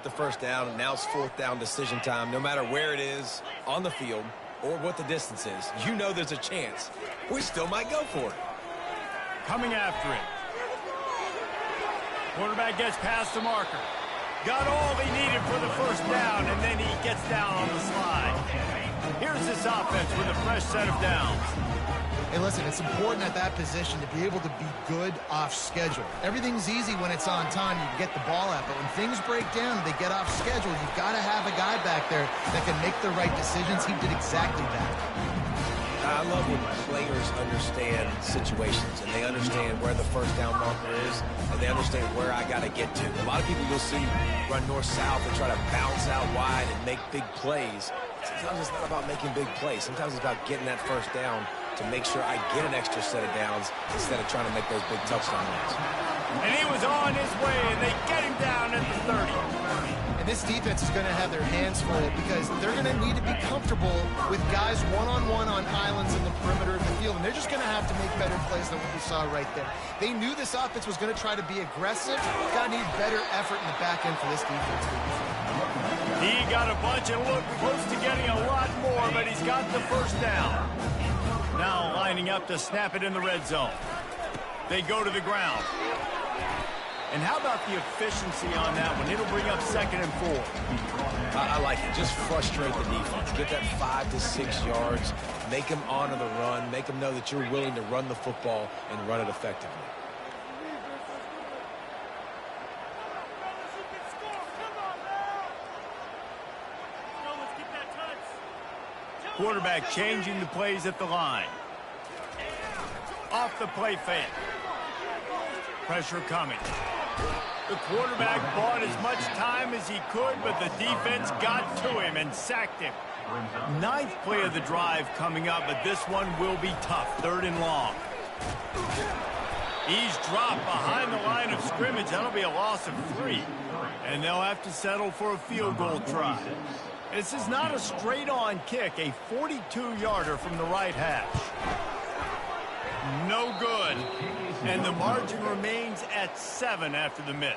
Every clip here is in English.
get the first down, and now it's fourth down decision time. No matter where it is on the field or what the distance is, you know there's a chance. We still might go for it. Coming after it. Quarterback gets past the marker. Got all he needed for the first down, and then he gets down on the slide. Here's this offense with a fresh set of downs. Hey, listen, it's important at that position to be able to be good off schedule. Everything's easy when it's on time. You can get the ball out, but when things break down, they get off schedule. You've got to have a guy back there that can make the right decisions. He did exactly that. I love when players understand situations, and they understand where the first down marker is, and they understand where I got to get to. A lot of people you'll see run north-south and try to bounce out wide and make big plays. Sometimes it's not about making big plays. Sometimes it's about getting that first down to make sure I get an extra set of downs instead of trying to make those big touchdown runs. And he was on his way, and they get him down at the 30. And this defense is going to have their hands full because they're going to need to be comfortable with guys one-on-one on islands in the perimeter of the field, and they're just going to have to make better plays than what we saw right there. They knew this offense was going to try to be aggressive. Got to need better effort in the back end for this defense. He got a bunch and looked close to getting a lot more, but he's got the first down. Now lining up to snap it in the red zone. They go to the ground. And how about the efficiency on that one? It'll bring up 2nd and 4. I like it. Just frustrate the defense. Get that 5 to 6 yards. Make them honor the run. Make them know that you're willing to run the football and run it effectively. Quarterback changing the plays at the line. Off the play fake. Pressure coming. The quarterback bought as much time as he could, but the defense got to him and sacked him. 9th play of the drive coming up, but this one will be tough. 3rd and long. He's dropped behind the line of scrimmage. That'll be a loss of 3. And they'll have to settle for a field goal try. This is not a straight-on kick, a 42-yarder from the right hash. No good. And the margin remains at 7 after the miss.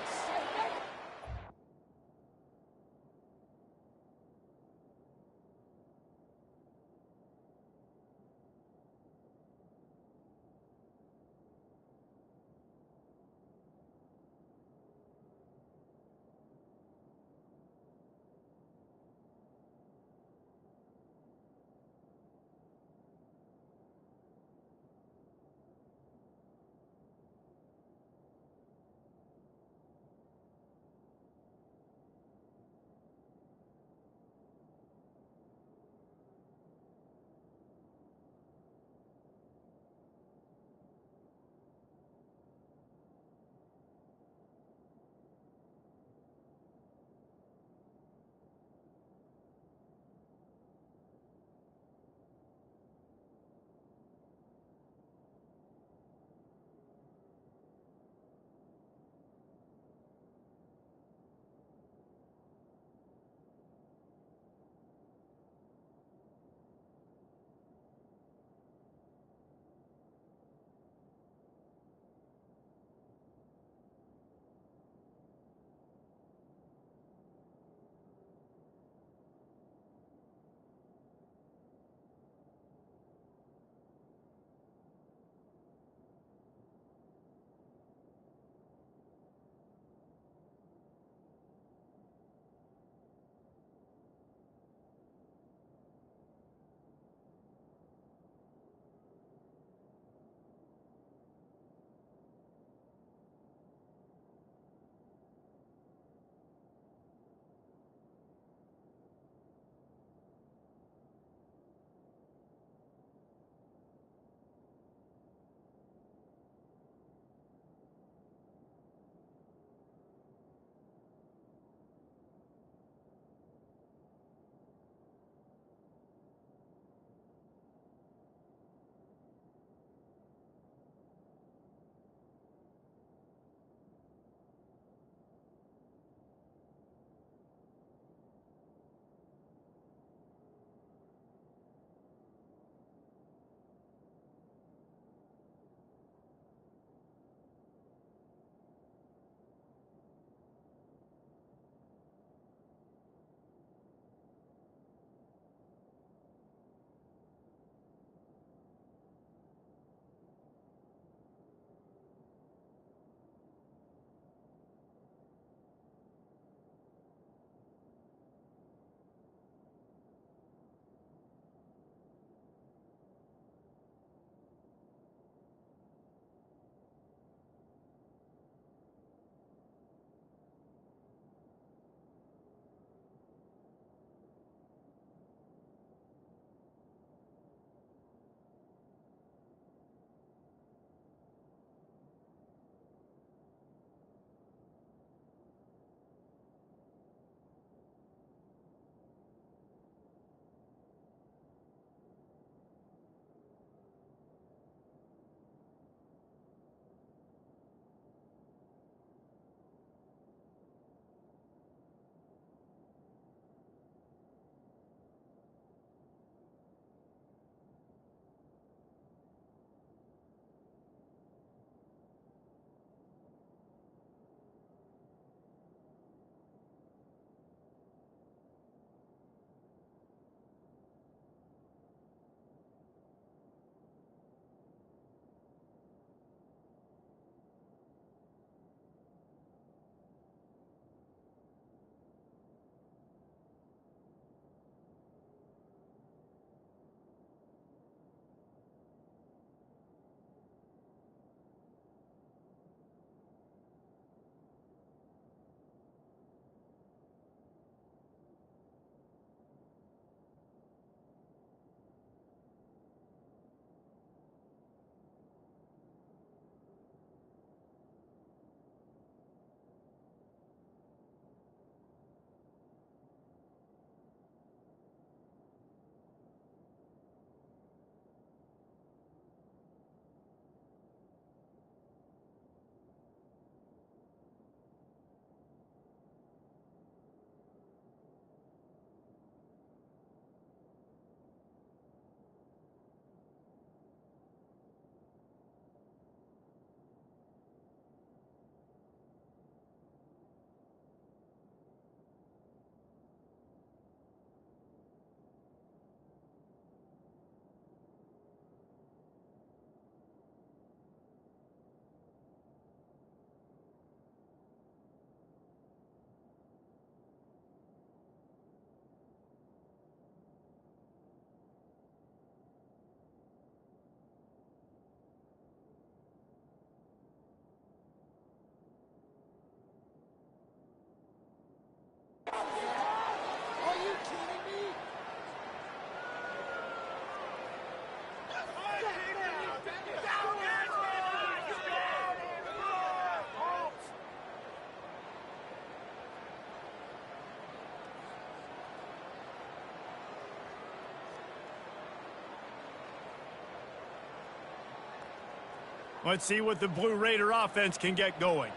Let's see what the Blue Raider offense can get going.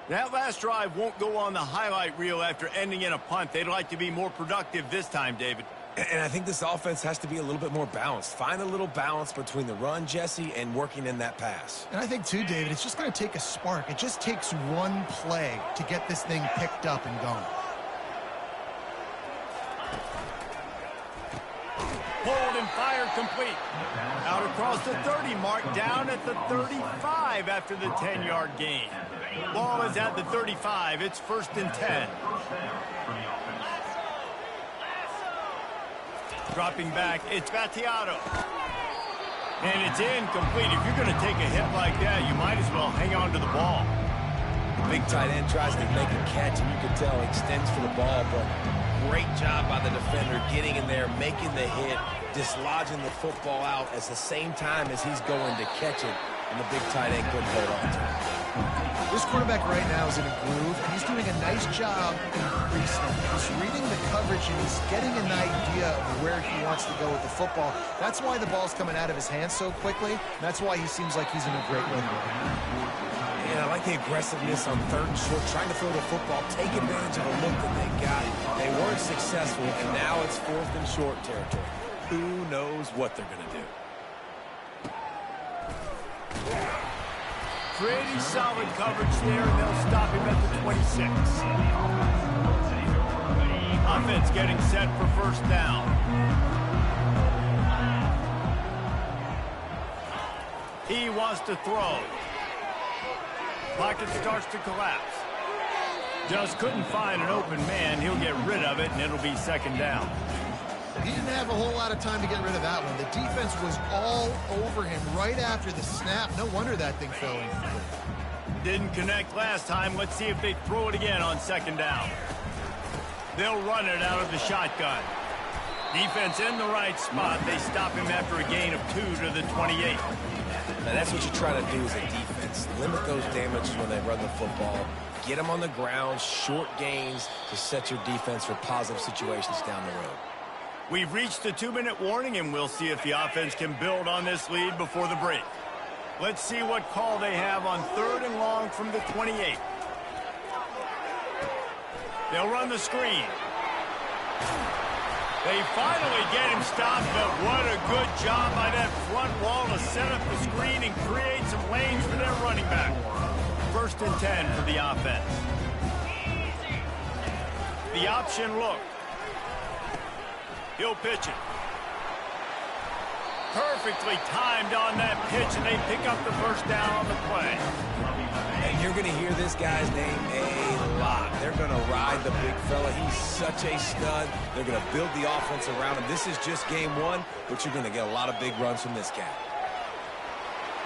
That last drive won't go on the highlight reel after ending in a punt. They'd like to be more productive this time, David. And I think this offense has to be a little bit more balanced. Find a little balance between the run, Jesse, and working in that pass. And I think, too, David, it's just going to take a spark. It just takes one play to get this thing picked up and going. Pulled and fired complete. Out across the 30 mark, down at the 35 after the 10-yard gain. Ball is at the 35. It's 1st and 10. Dropping back, it's Battiato. And it's incomplete. If you're going to take a hit like that, you might as well hang on to the ball. The big tight end tries to make a catch, and you can tell he extends for the ball, but great job by the defender getting in there, making the hit, dislodging the football out at the same time as he's going to catch it, and the big tight end couldn't hold on to it. This quarterback right now is in a groove, and he's doing a nice job increasing it. He's reading the coverage, and he's getting an idea of where he wants to go with the football. That's why the ball's coming out of his hands so quickly. That's why he seems like he's in a great way. And I like the aggressiveness on 3rd and short, trying to throw the football, take advantage of a look that they got. They weren't successful, and now it's 4th and short territory. Who knows what they're going to do? Pretty solid coverage there, and they'll stop him at the 26. Offense getting set for 1st down. He wants to throw. Pocket starts to collapse. Just couldn't find an open man. He'll get rid of it, and it'll be 2nd down. He didn't have a whole lot of time to get rid of that one. The defense was all over him right after the snap. No wonder that thing fell in. Didn't connect last time. Let's see if they throw it again on 2nd down. They'll run it out of the shotgun. Defense in the right spot. They stop him after a gain of 2 to the 28. Now that's what you try to do as a defense. Limit those damages when they run the football. Get them on the ground, short gains to set your defense for positive situations down the road. We've reached the 2-minute warning, and we'll see if the offense can build on this lead before the break. Let's see what call they have on 3rd and long from the 28. They'll run the screen. They finally get him stopped, but what a good job by that front wall to set up the screen and create some lanes for their running back. 1st and 10 for the offense. The option look. He'll pitch it. Perfectly timed on that pitch, and they pick up the 1st down on the play. And you're going to hear this guy's name a lot. They're going to ride the big fella. He's such a stud. They're going to build the offense around him. This is just game 1, but you're going to get a lot of big runs from this guy.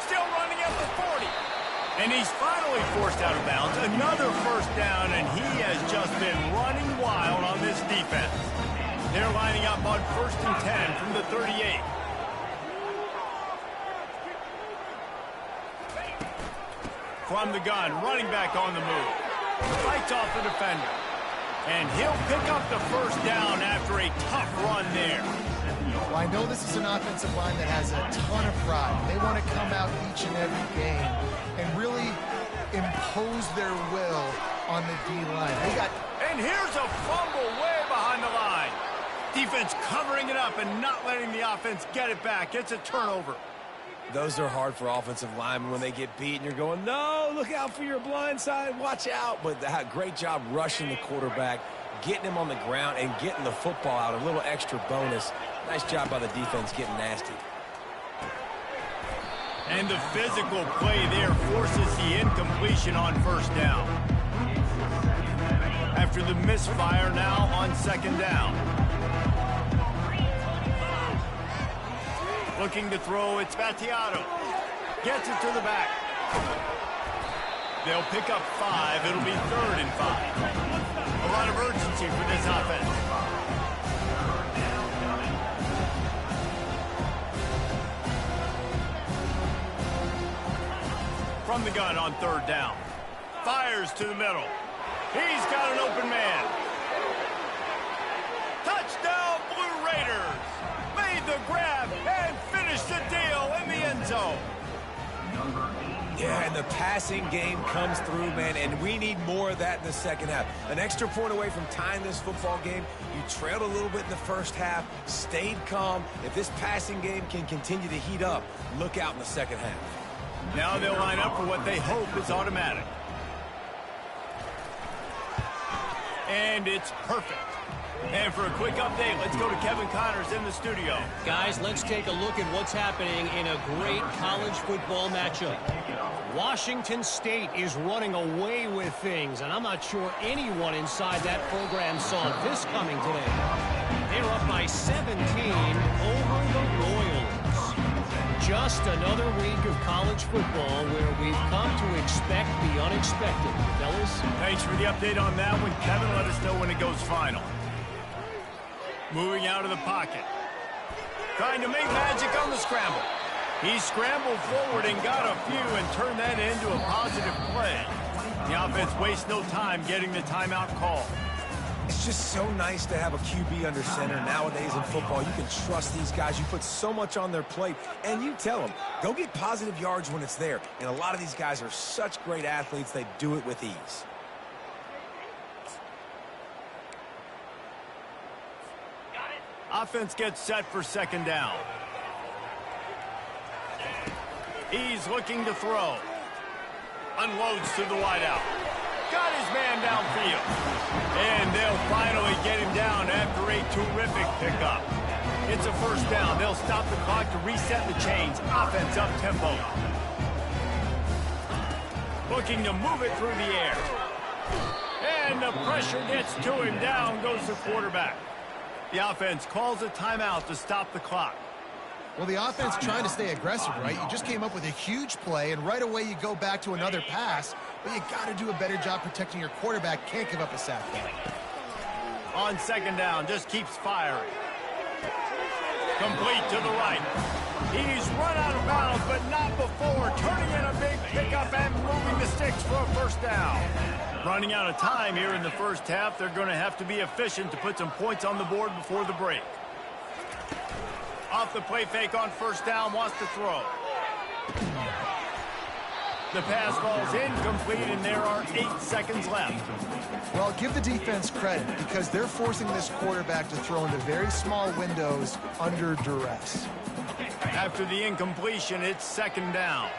Still running at the 40. And he's finally forced out of bounds. Another 1st down, and he has just been running wild on this defense. They're lining up on 1st and 10 from the 38. From the gun, running back on the move. Fights off the defender. And he'll pick up the 1st down after a tough run there. Well, I know this is an offensive line that has a ton of pride. They want to come out each and every game and really impose their will on the D-line. And here's a fumble way behind the line. Defense covering it up and not letting the offense get it back. It's a turnover. Those are hard for offensive linemen when they get beat and you're going, no, look out for your blind side, watch out. But great job rushing the quarterback, getting him on the ground, and getting the football out. A little extra bonus. Nice job by the defense getting nasty. And the physical play there forces the incompletion on 1st down. After the misfire, now on 2nd down. Looking to throw, it's Battiato. Gets it to the back. They'll pick up 5. It'll be 3rd and 5. A lot of urgency for this offense. From the gun on 3rd down. Fires to the middle. He's got an open man. Touchdown, Blue Raiders. Made the grab and finished the deal in the end zone. Yeah, and the passing game comes through, man, and we need more of that in the second half. An extra point away from tying this football game. You trailed a little bit in the first half, stayed calm. If this passing game can continue to heat up, look out in the second half. Now they'll line up for what they hope is automatic. And it's perfect. And for a quick update, let's go to Kevin Connors in the studio. Guys, let's take a look at what's happening in a great college football matchup. Washington State is running away with things, and I'm not sure anyone inside that program saw this coming today. They're up by 17 over the Royals. Just another week of college football where we've come to expect the unexpected. Fellas? Thanks for the update on that one. Kevin, let us know when it goes final. Moving out of the pocket. Trying to make magic on the scramble. He scrambled forward and got a few and turned that into a positive play. The offense wastes no time getting the timeout call. It's just so nice to have a QB under center. Nowadays in football, you can trust these guys. You put so much on their plate, and you tell them, go get positive yards when it's there. And a lot of these guys are such great athletes, they do it with ease. Offense gets set for second down. He's looking to throw. Unloads to the wideout. Got his man downfield. And they'll finally get him down after a terrific pickup. It's a first down. They'll stop the clock to reset the chains. Offense up tempo. Looking to move it through the air. And the pressure gets to him. Down goes the quarterback. The offense calls a timeout to stop the clock. Well, the offense trying to stay aggressive, right? You just came up with a huge play, and right away you go back to another pass, but you got to do a better job protecting your quarterback. Can't give up a sack. On second down, just keeps firing. Complete to the right. He's run out of bounds, but not before turning in a big pickup and moving the sticks for a first down. Running out of time here in the first half. They're going to have to be efficient to put some points on the board before the break. Off the play fake on first down, wants to throw. The pass falls incomplete, and there are 8 seconds left. Well, give the defense credit because they're forcing this quarterback to throw into very small windows under duress. After the incompletion, it's second down.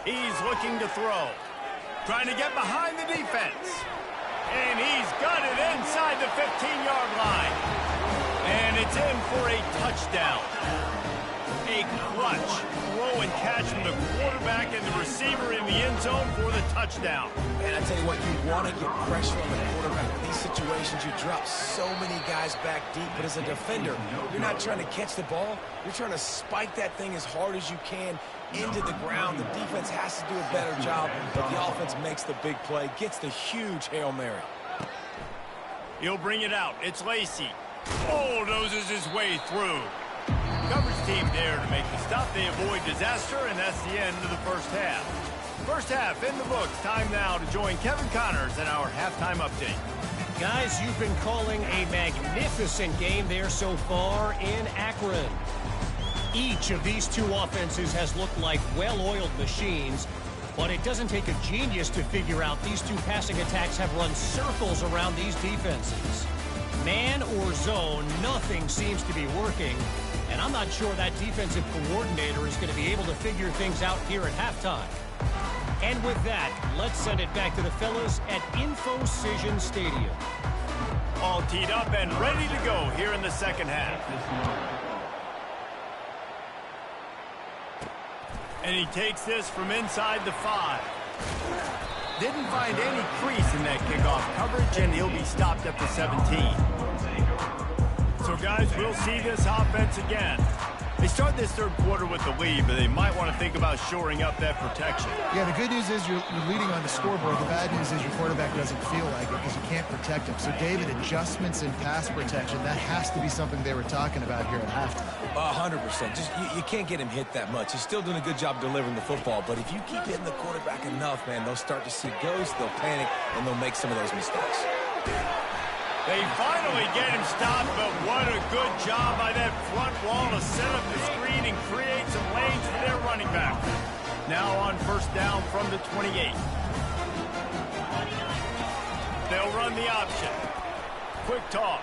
He's looking to throw. Trying to get behind the defense. And he's got it inside the 15-yard line. And it's in for a touchdown. A clutch throw and catch from the quarterback and the receiver in the end zone for the touchdown. And I tell you what, you want to get pressure on the quarterback. In these situations, you drop so many guys back deep. But as a defender, you're not trying to catch the ball. You're trying to spike that thing as hard as you can into the ground. The defense has to do a better job, but the offense makes the big play, gets the huge Hail Mary. He'll bring it out. It's Lacy. Bulldozes his way through. Coverage team there to make the stop. They avoid disaster, and that's the end of the first half. First half in the books. Time now to join Kevin Connors in our halftime update. Guys, you've been calling a magnificent game there so far in Akron. Each of these two offenses has looked like well-oiled machines, but it doesn't take a genius to figure out these two passing attacks have run circles around these defenses. Man or zone, nothing seems to be working, and I'm not sure that defensive coordinator is going to be able to figure things out here at halftime. And with that, let's send it back to the fellas at InfoCision Stadium. All teed up and ready to go here in the second half. And he takes this from inside the 5. Didn't find any crease in that kickoff coverage, and he'll be stopped at the 17. So, guys, we'll see this offense again. They start this third quarter with the lead, but they might want to think about shoring up that protection. Yeah, the good news is you're leading on the scoreboard. The bad news is your quarterback doesn't feel like it because you can't protect him. So, David, adjustments in pass protection, that has to be something they were talking about here at halftime. 100%. Just you can't get him hit that much. He's still doing a good job delivering the football, but if you keep hitting the quarterback enough, man, they'll start to see ghosts, they'll panic, and they'll make some of those mistakes. They finally get him stopped, but what a good job by that front wall to set up the screen and create some lanes for their running back. Now on first down from the 28. They'll run the option. Quick toss.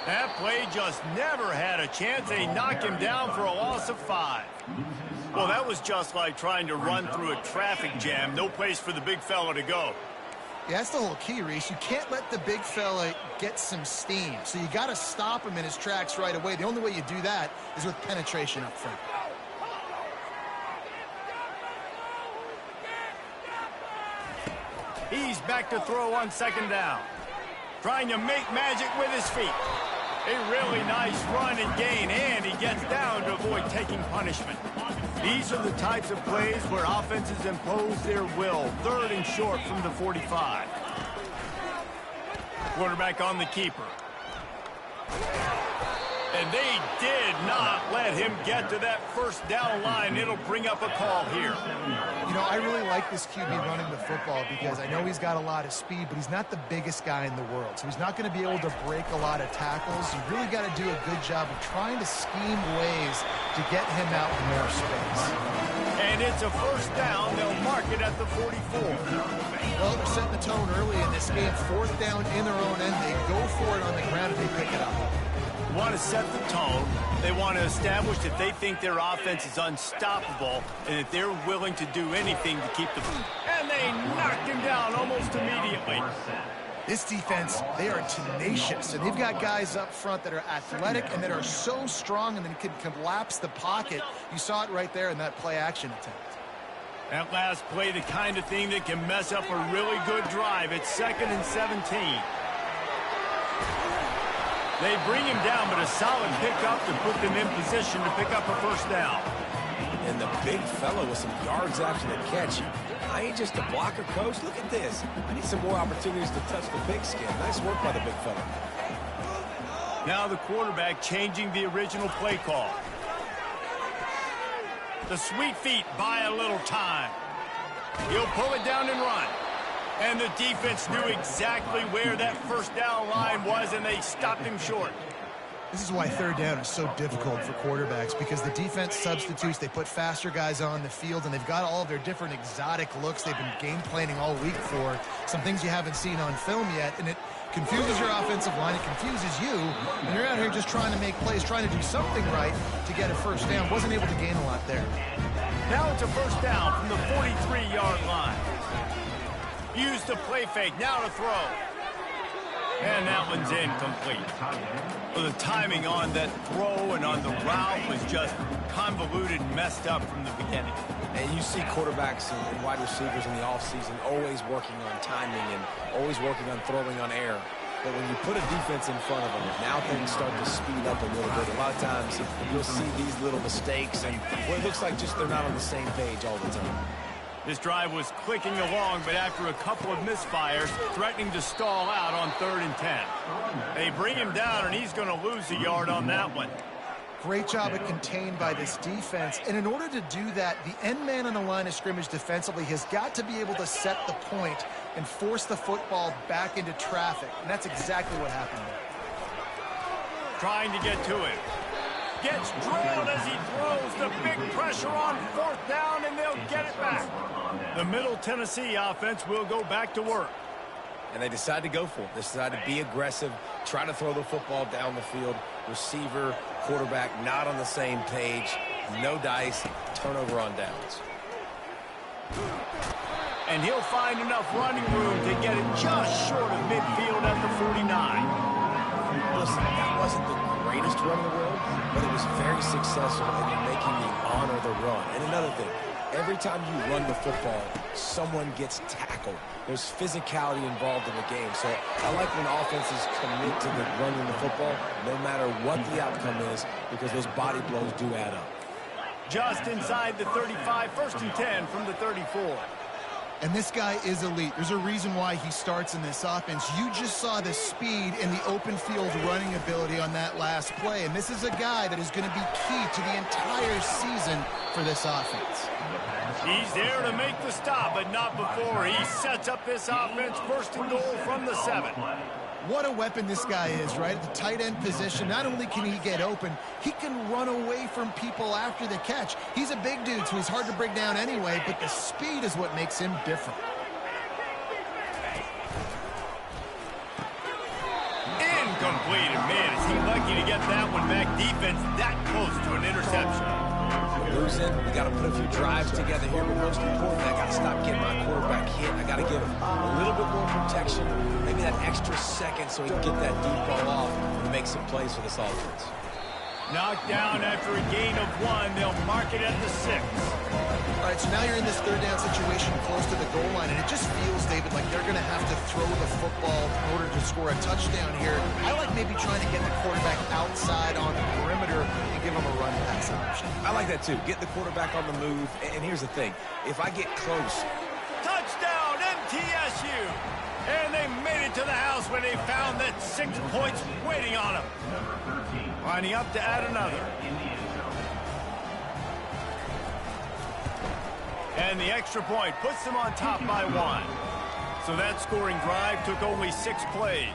That play just never had a chance. They knock him down for a loss of 5. Well, that was just like trying to run through a traffic jam. No place for the big fella to go. Yeah, that's the whole key, Reese. You can't let the big fella get some steam. So you got to stop him in his tracks right away. The only way you do that is with penetration up front. He's back to throw on second down. Trying to make magic with his feet. A really nice run and gain, and he gets down to avoid taking punishment. These are the types of plays where offenses impose their will. Third and short from the 45. Quarterback on the keeper. And they did not let him get to that first down line. It'll bring up a call here. You know, I really like this QB running the football because I know he's got a lot of speed, but he's not the biggest guy in the world. So he's not going to be able to break a lot of tackles. You really got to do a good job of trying to scheme ways to get him out in more space. And it's a first down. They'll mark it at the 44. Well, they're setting the tone early in this game. Fourth down in their own end. They go for it on the ground and they pick it up. They want to set the tone. They want to establish that they think their offense is unstoppable and that they're willing to do anything to keep the... And they knocked him down almost immediately. This defense, they are tenacious, and they've got guys up front that are athletic and that are so strong and then can collapse the pocket. You saw it right there in that play-action attempt. That last play, the kind of thing that can mess up a really good drive. It's 2nd and 17. They bring him down, but a solid pickup to put them in position to pick up a first down. And the big fella with some yards after the catch. I ain't just a blocker, coach. Look at this. I need some more opportunities to touch the pigskin. Nice work by the big fella. Now the quarterback changing the original play call. The sweet feet buy a little time. He'll pull it down and run. And the defense knew exactly where that first down line was, and they stopped him short. This is why third down is so difficult for quarterbacks, because the defense substitutes. They put faster guys on the field, and they've got all of their different exotic looks they've been game planning all week for, some things you haven't seen on film yet, and it confuses your offensive line. It confuses you, and you're out here just trying to make plays, trying to do something right to get a first down. Wasn't able to gain a lot there. Now it's a first down from the 43-yard line. Used the play fake, now to throw. And that one's incomplete. Well, the timing on that throw and on the route was just convoluted and messed up from the beginning. And you see quarterbacks and wide receivers in the offseason always working on timing and always working on throwing on air. But when you put a defense in front of them, now things start to speed up a little bit. A lot of times you'll see these little mistakes and what it looks like just they're not on the same page all the time. This drive was clicking along, but after a couple of misfires, threatening to stall out on 3rd and 10. They bring him down, and he's going to lose a yard on that one. Great job at contained by this defense. And in order to do that, the end man on the line of scrimmage defensively has got to be able to set the point and force the football back into traffic. And that's exactly what happened there. Trying to get to it. Gets drilled as he throws. The big pressure on 4th down, and they'll get it back. The Middle Tennessee offense will go back to work. And they decide to go for it. They decide to be aggressive, try to throw the football down the field. Receiver, quarterback, not on the same page. No dice, turnover on downs. And he'll find enough running room to get it just short of midfield at the 49. Listen, that wasn't the greatest run in the world, but it was very successful in making the honor the run. And another thing, every time you run the football, someone gets tackled. There's physicality involved in the game. So I like when offenses commit to the running the football, no matter what the outcome is, because those body blows do add up. Just inside the 35, 1st and 10 from the 34. And this guy is elite. There's a reason why he starts in this offense. You just saw the speed and the open field running ability on that last play. And this is a guy that is going to be key to the entire season for this offense. He's there to make the stop, but not before. He sets up this offense 1st and goal from the 7. What a weapon this guy is, right? At the tight end position, not only can he get open, he can run away from people after the catch. He's a big dude, so he's hard to bring down anyway, but the speed is what makes him different. Incomplete, and man, is he lucky to get that one back. Defense that close to an interception. Losing, we got to put a few drives together here, but most important, I got to stop getting my quarterback hit. I got to give him a little bit more protection, maybe that extra second so he can get that deep ball off and make some plays for this offense. Knocked down after a gain of 1. They'll mark it at the 6. All right, so now you're in this third down situation close to the goal line, and it just feels, David, like they're going to have to throw the football in order to score a touchdown here. I like maybe trying to get the quarterback outside on the perimeter and give him a run pass option. I like that too. Get the quarterback on the move. And here's the thing. If I get close. Touchdown, MTSU! And they made it to the house when they found that 6 points waiting on them. Lining up to add another. And the extra point puts them on top by 1. So that scoring drive took only 6 plays.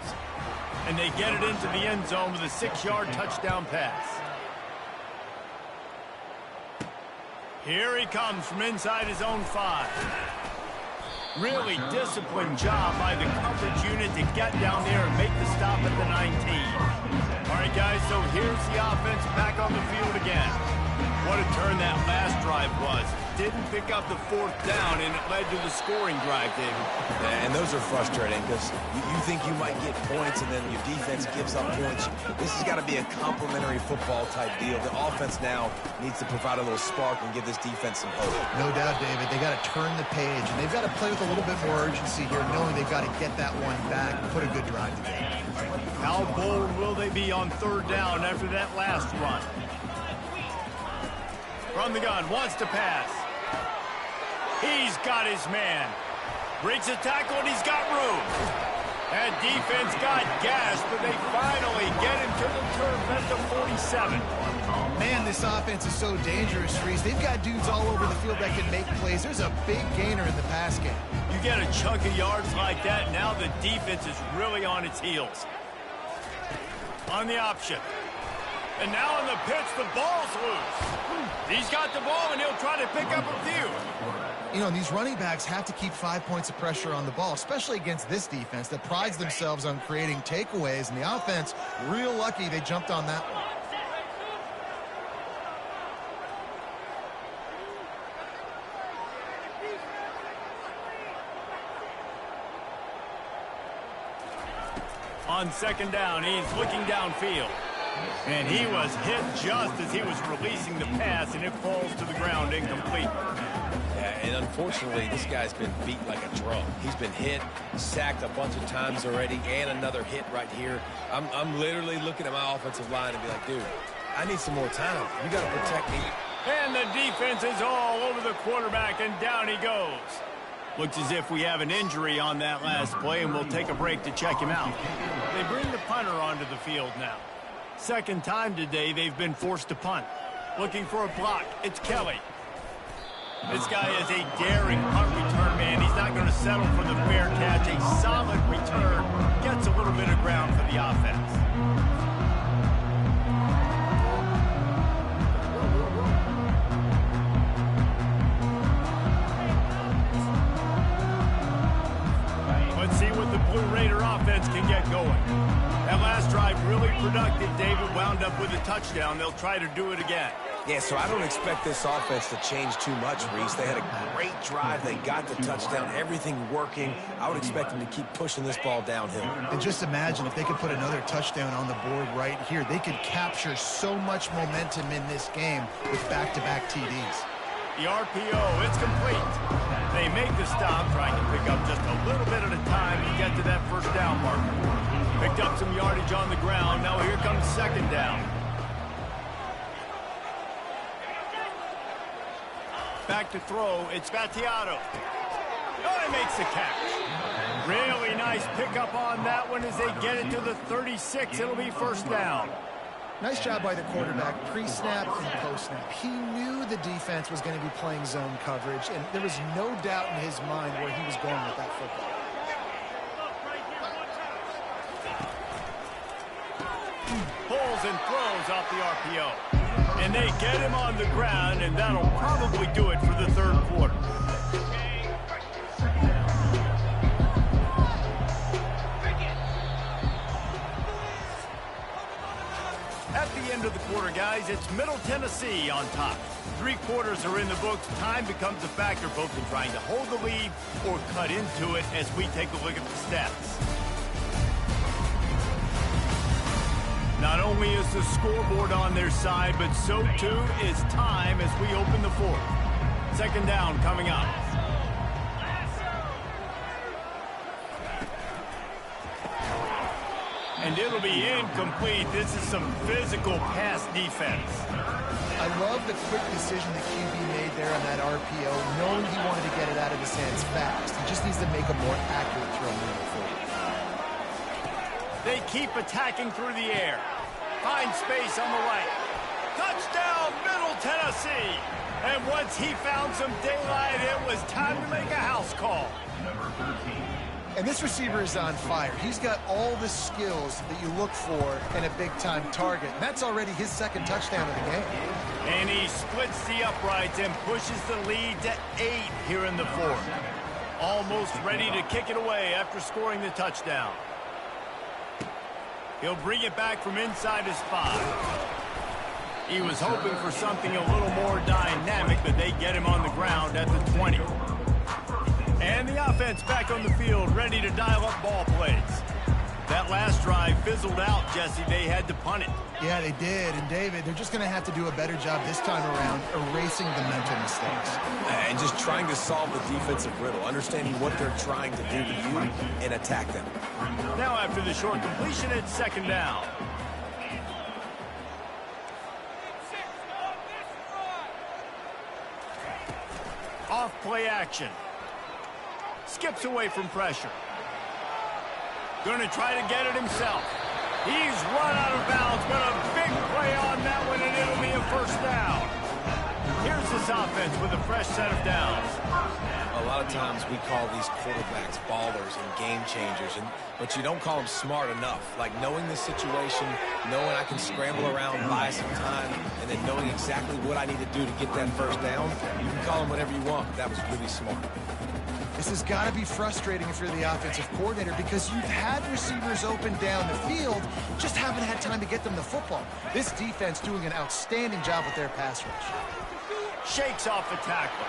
And they get it into the end zone with a 6-yard touchdown pass. Here he comes from inside his own 5. Really disciplined job by the coverage unit to get down there and make the stop at the 19. All right, guys, so here's the offense back on the field again. What a turn that last drive was. Didn't pick up the 4th down, and it led to the scoring drive, David. Yeah, and those are frustrating because you think you might get points, and then your defense gives up points. This has got to be a complementary football type deal. The offense now needs to provide a little spark and give this defense some hope. No doubt, David. They got to turn the page, and they've got to play with a little bit more urgency here, knowing they've got to get that one back and put a good drive together. How bold will they be on 3rd down after that last run? From the gun, wants to pass. He's got his man. Breaks a tackle, and he's got room. That defense got gassed, but they finally get him to the turf at the 47. Man, this offense is so dangerous, Reese. They've got dudes all over the field that can make plays. There's a big gainer in the pass game. You get a chunk of yards like that, now the defense is really on its heels. On the option. And now on the pitch, the ball's loose. He's got the ball, and he'll try to pick up a few. You know, these running backs have to keep 5 points of pressure on the ball, especially against this defense that prides themselves on creating takeaways. And the offense, real lucky they jumped on that one. On 2nd down, he's looking downfield. And he was hit just as he was releasing the pass, and it falls to the ground incomplete. Yeah, and unfortunately, this guy's been beat like a drum. He's been hit, sacked a bunch of times already, and another hit right here. I'm literally looking at my offensive line and be like, dude, I need some more time. You got to protect me. And the defense is all over the quarterback, and down he goes. Looks as if we have an injury on that last play, and we'll take a break to check him out. They bring the punter onto the field now. 2nd time today they've been forced to punt. Looking for a block. It's Kelly. This guy is a daring punt return man. He's not going to settle for the fair catch. A solid return. Gets a little bit of ground for the offense. Let's see what the Blue Raider offense can get going. That last drive really productive. David wound up with a touchdown. They'll try to do it again. Yeah, so I don't expect this offense to change too much, Reese. They had a great drive. They got the touchdown. Everything working. I would expect them to keep pushing this ball downhill. And just imagine if they could put another touchdown on the board right here. They could capture so much momentum in this game with back-to-back TDs. The RPO, it's complete. They make the stop, trying to pick up just a little bit at a time to get to that 1st down marker. Picked up some yardage on the ground. Now here comes 2nd down. Back to throw. It's Vattiato. Oh, he makes the catch. Really nice pickup on that one as they get it to the 36. It'll be 1st down. Nice job by the quarterback, pre-snap and post-snap. He knew the defense was going to be playing zone coverage, and there was no doubt in his mind where he was going with that football. scrambles and throws off the RPO. And they get him on the ground, and that'll probably do it for the third quarter. At the end of the quarter, guys, it's Middle Tennessee on top. 3 quarters are in the books. Time becomes a factor both in trying to hold the lead or cut into it as we take a look at the stats. Not only is the scoreboard on their side, but so too is time as we open the fourth. Second down coming up. And it'll be incomplete. This is some physical pass defense. I love the quick decision that QB made there on that RPO, knowing he wanted to get it out of his hands fast. He just needs to make a more accurate throw moving forward. They keep attacking through the air. Find space on the right. Touchdown, Middle Tennessee. And once he found some daylight, it was time to make a house call. And this receiver is on fire. He's got all the skills that you look for in a big-time target. And that's already his second touchdown of the game. And he splits the uprights and pushes the lead to 8 here in the fourth. Almost ready to kick it away after scoring the touchdown. He'll bring it back from inside his 5. He was hoping for something a little more dynamic, but they get him on the ground at the 20. And the offense back on the field, ready to dial up ball plays. That last drive fizzled out, Jesse. They had to punt it. Yeah, they did. And, David, they're just going to have to do a better job this time around erasing the mental mistakes. And just trying to solve the defensive riddle, understanding what they're trying to do to you and attack them. Now after the short completion, it's second down. Off play action. Skips away from pressure. Going to try to get it himself. He's run out of bounds, but a big play on that one, and it'll be a first down. Here's this offense with a fresh set of downs. A lot of times we call these quarterbacks ballers and game changers, but you don't call them smart enough. Like knowing the situation, knowing I can scramble around, buy some time, and then knowing exactly what I need to do to get that first down. You can call them whatever you want. That was really smart. This has got to be frustrating if you're the offensive coordinator because you've had receivers open down the field, just haven't had time to get them the football. This defense doing an outstanding job with their pass rush. Shakes off the tackle.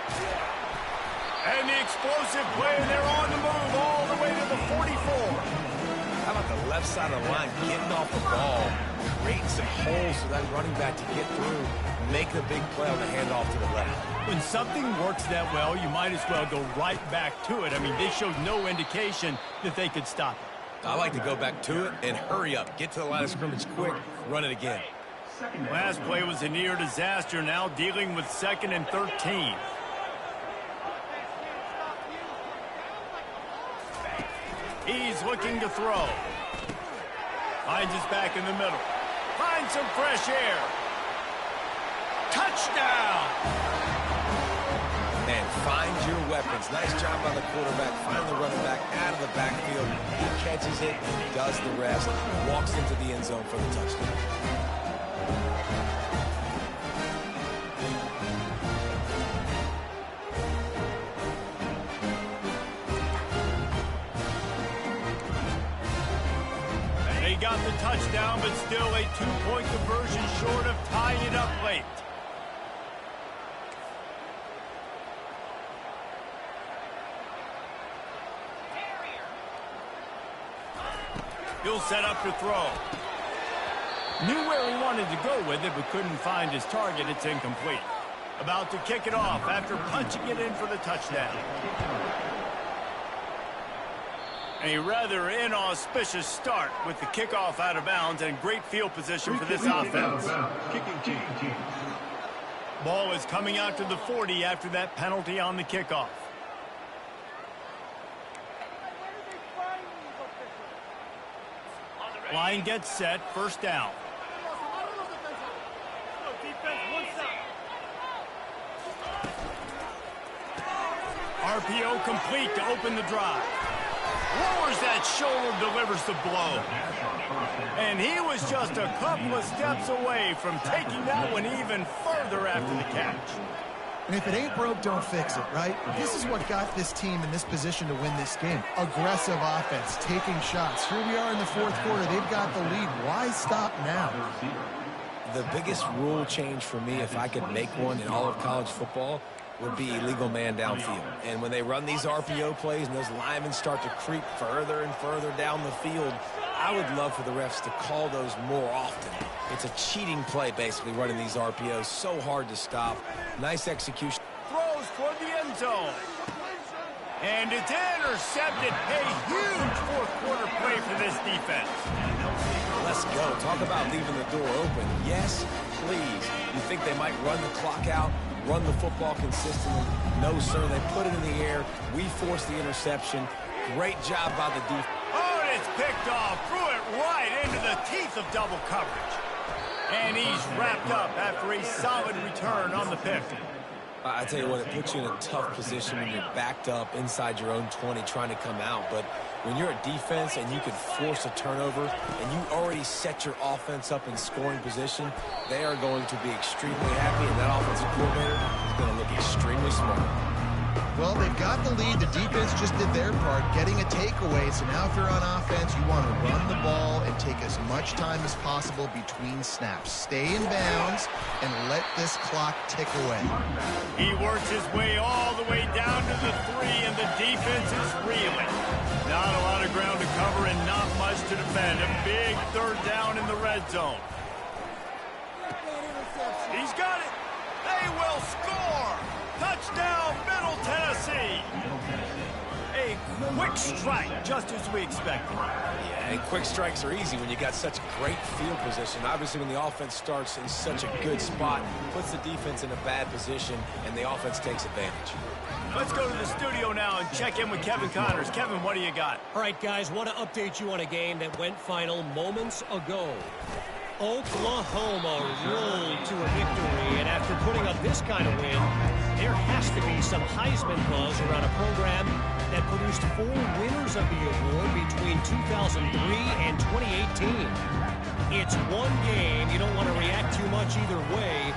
And the explosive play, and they're on the move all the way to the 44. How about the left side of the line getting off the ball, creating some holes for that running back to get through, make the big play on the handoff to the left. When something works that well, you might as well go right back to it. I mean, they showed no indication that they could stop it. I like to go back to it and hurry up. Get to the line of scrimmage quick, run it again. Last play was a near disaster, now dealing with 2nd and 13. He's looking to throw. Finds his back in the middle. Finds some fresh air. Touchdown! And find your weapons. Nice job by the quarterback. Find the running back out of the backfield. He catches it, does the rest, walks into the end zone for the touchdown. They got the touchdown, but still a 2-point conversion short of tying it up late. He'll set up to throw. Knew where he wanted to go with it, but couldn't find his target. It's incomplete. About to kick it off after punching it in for the touchdown. A rather inauspicious start with the kickoff out of bounds and great field position for this offense. Ball is coming out to the 40 after that penalty on the kickoff. Line gets set, first down. RPO complete to open the drive. Lowers that shoulder, delivers the blow. And he was just a couple of steps away from taking that one even further after the catch. And if it ain't broke, don't fix it, right? This is what got this team in this position to win this game. Aggressive offense, taking shots. Here we are in the fourth quarter. They've got the lead. Why stop now? The biggest rule change for me, if I could make one in all of college football, would be illegal man downfield. And when they run these RPO plays and those linemen start to creep further and further down the field, I would love for the refs to call those more often. It's a cheating play, basically, running these RPOs. So hard to stop. Nice execution. Throws toward the end zone. And it's intercepted. A huge fourth quarter play for this defense. Let's go. Talk about leaving the door open. Yes, please. You think they might run the clock out, run the football consistently? No, sir. They put it in the air. We forced the interception. Great job by the defense. Oh, and it's picked off. Threw it right into the teeth of double coverage. And he's wrapped up after a solid return on the pick. I tell you what, it puts you in a tough position when you're backed up inside your own 20 trying to come out. But when you're a defense and you can force a turnover and you already set your offense up in scoring position, they are going to be extremely happy, and that offensive coordinator is going to look extremely smart. Well, they've got the lead. The defense just did their part, getting a takeaway. So now if you're on offense, you want to run the ball and take as much time as possible between snaps. Stay in bounds and let this clock tick away. He works his way all the way down to the 3, and the defense is reeling. Not a lot of ground to cover and not much to defend. A big third down in the red zone. He's got it. They will score. Touchdown, Middle Tennessee. A quick strike, just as we expected. Yeah, and quick strikes are easy when you got such great field position. Obviously, when the offense starts in such a good spot, puts the defense in a bad position, and the offense takes advantage. Let's go to the studio now and check in with Kevin Connors. Kevin, what do you got? All right, guys, want to update you on a game that went final moments ago. Oklahoma rolled to a victory, and after putting up this kind of win, there has to be some Heisman buzz around a program that produced 4 winners of the award between 2003 and 2018. It's one game. You don't want to react too much either way,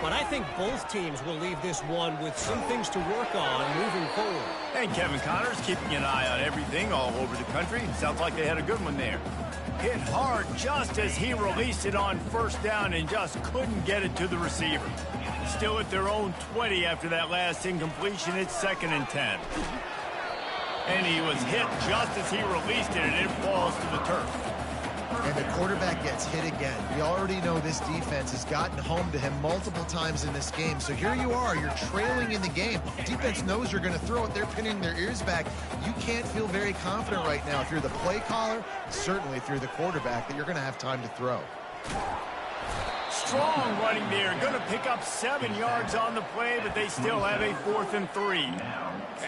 but I think both teams will leave this one with some things to work on moving forward. And Kevin Connors keeping an eye on everything all over the country. Sounds like they had a good one there. Hit hard just as he released it on first down and just couldn't get it to the receiver. Still at their own 20 after that last incompletion. It's 2nd and 10. And he was hit just as he released it, and it falls to the turf. And the quarterback gets hit again. We already know this defense has gotten home to him multiple times in this game. So here you are, you're trailing in the game. Defense knows you're going to throw it. They're pinning their ears back. You can't feel very confident right now if you're the play caller, certainly if you're the quarterback, that you're going to have time to throw. Strong running there. Going to pick up 7 yards on the play, but they still have a 4th and 3.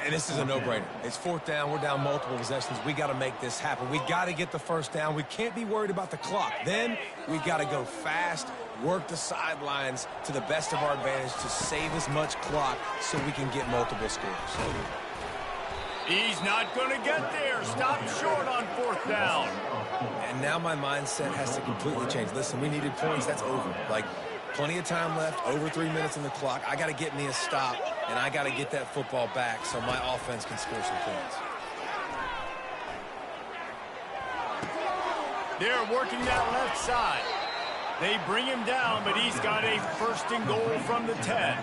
And this is a no-brainer. It's 4th down. We're down multiple possessions. We got to make this happen. We got to get the first down. We can't be worried about the clock. Then we got to go fast, work the sidelines to the best of our advantage to save as much clock so we can get multiple scores. He's not going to get there. Stop short on 4th down. And now my mindset has to completely change. Listen, we needed points. That's over. Like, plenty of time left, over 3 minutes on the clock. I got to get me a stop, and I got to get that football back so my offense can score some points. They're working that left side. They bring him down, but he's got a 1st and goal from the 10.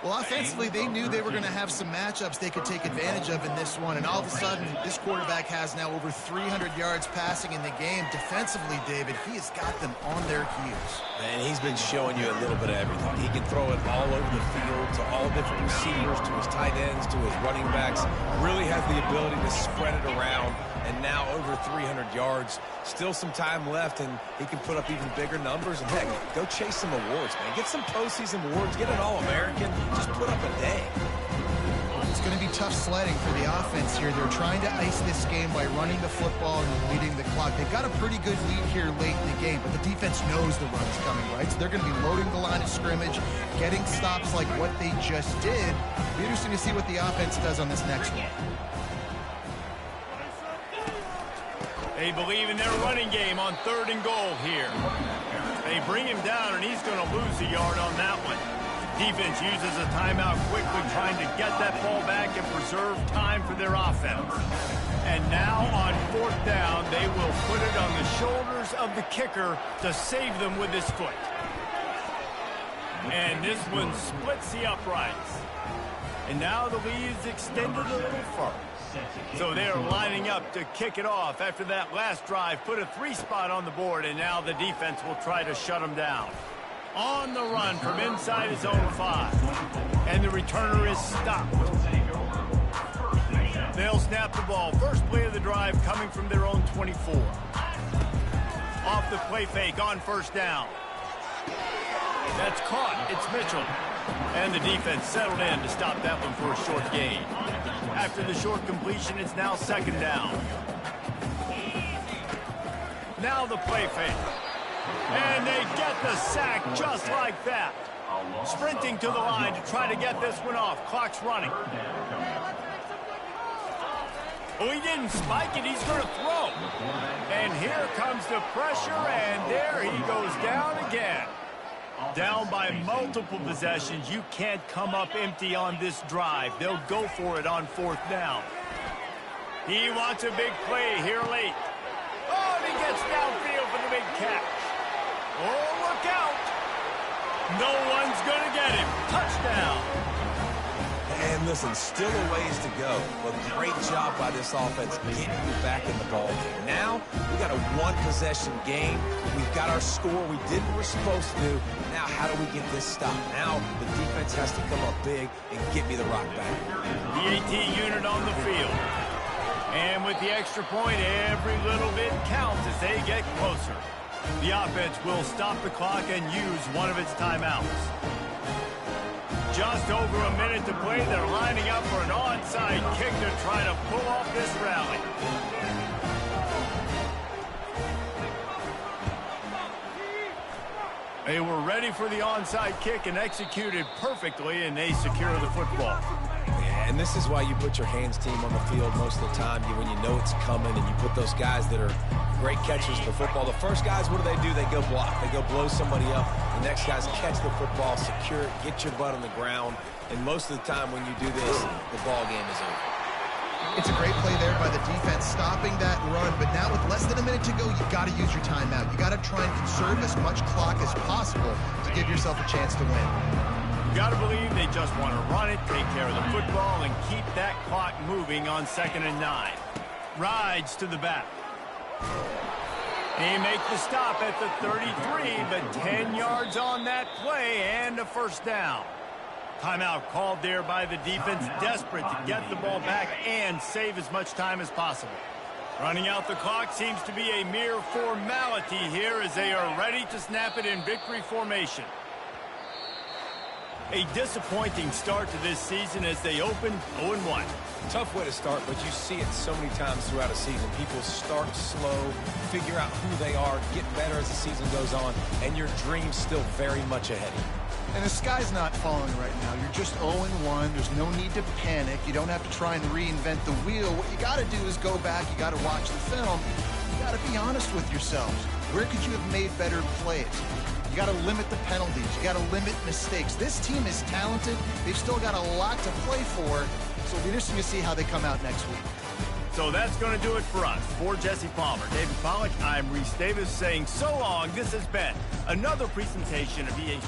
Well, offensively, they knew they were going to have some matchups they could take advantage of in this one. And all of a sudden, this quarterback has now over 300 yards passing in the game. Defensively, David, he has got them on their heels. And he's been showing you a little bit of everything. He can throw it all over the field to all different receivers, to his tight ends, to his running backs. Really has the ability to spread it around. And now over 300 yards. Still some time left, and he can put up even bigger numbers. And, heck, go chase some awards, man. Get some postseason awards. Get an All-American. Just put up a day. It's going to be tough sledding for the offense here. They're trying to ice this game by running the football and leading the clock. They've got a pretty good lead here late in the game, but the defense knows the run is coming, right? So they're going to be loading the line of scrimmage, getting stops like what they just did. It'll be interesting to see what the offense does on this next one. They believe in their running game on 3rd and goal here. They bring him down, and he's going to lose a yard on that one. Defense uses a timeout quickly, trying to get that ball back and preserve time for their offense. And now on 4th down, they will put it on the shoulders of the kicker to save them with his foot. And this one splits the uprights. And now the lead is extended a little further. So they're lining up to kick it off after that last drive. Put a 3-spot on the board, and now the defense will try to shut them down. On the run from inside his own 5. And the returner is stopped. They'll snap the ball. First play of the drive coming from their own 24. Off the play fake on 1st down. That's caught. It's Mitchell. And the defense settled in to stop that one for a short gain. After the short completion, it's now 2nd down. Now the play fake. And they get the sack just like that. Sprinting to the line to try to get this one off. Clock's running. Oh, he didn't spike it. He's going to throw. And here comes the pressure, and there he goes down again. Down by multiple possessions. You can't come up empty on this drive. They'll go for it on 4th down. He wants a big play here late. Oh, and he gets downfield for the big catch. Oh, look out. No one's going to get him. Touchdown. And listen, still a ways to go, but great job by this offense getting you back in the ball game. Now, we got a 1-possession game. We've got our score. We did what we're supposed to do. Now, how do we get this stopped? Now, the defense has to come up big and get me the rock back. The AT unit on the field. And with the extra point, every little bit counts as they get closer. The offense will stop the clock and use one of its timeouts. Just over a minute to play. They're lining up for an onside kick to try to pull off this rally. They were ready for the onside kick and executed perfectly, and they secure the football. Yeah, and this is why you put your hands team on the field most of the time when you know it's coming, and you put those guys that are great catchers for football. The first guys, what do? They go block. They go blow somebody up. The next guys catch the football, secure it, get your butt on the ground. And most of the time when you do this, the ball game is over. It's a great play there by the defense, stopping that run. But now with less than a minute to go, you've got to use your timeout. You got to try and conserve as much clock as possible to give yourself a chance to win. You got to believe they just want to run it, take care of the football, and keep that clock moving on 2nd and 9. Rides to the back. He makes the stop at the 33, but 10 yards on that play and a 1st down. Timeout called there by the defense, desperate to get the ball back and save as much time as possible. Running out the clock seems to be a mere formality here as they are ready to snap it in victory formation. A disappointing start to this season as they open 0-1. Tough way to start, but you see it so many times throughout a season. People start slow, figure out who they are, get better as the season goes on, and your dream's still very much ahead of you. And the sky's not falling right now. You're just 0-1. There's no need to panic. You don't have to try and reinvent the wheel. What you got to do is go back. You got to watch the film. You got to be honest with yourselves. Where could you have made better plays? You got to limit the penalties. You got to limit mistakes. This team is talented. They've still got a lot to play for. So it'll be interesting to see how they come out next week. So that's going to do it for us. For Jesse Palmer, David Pollack, I'm Reese Davis saying so long. This has been another presentation of EA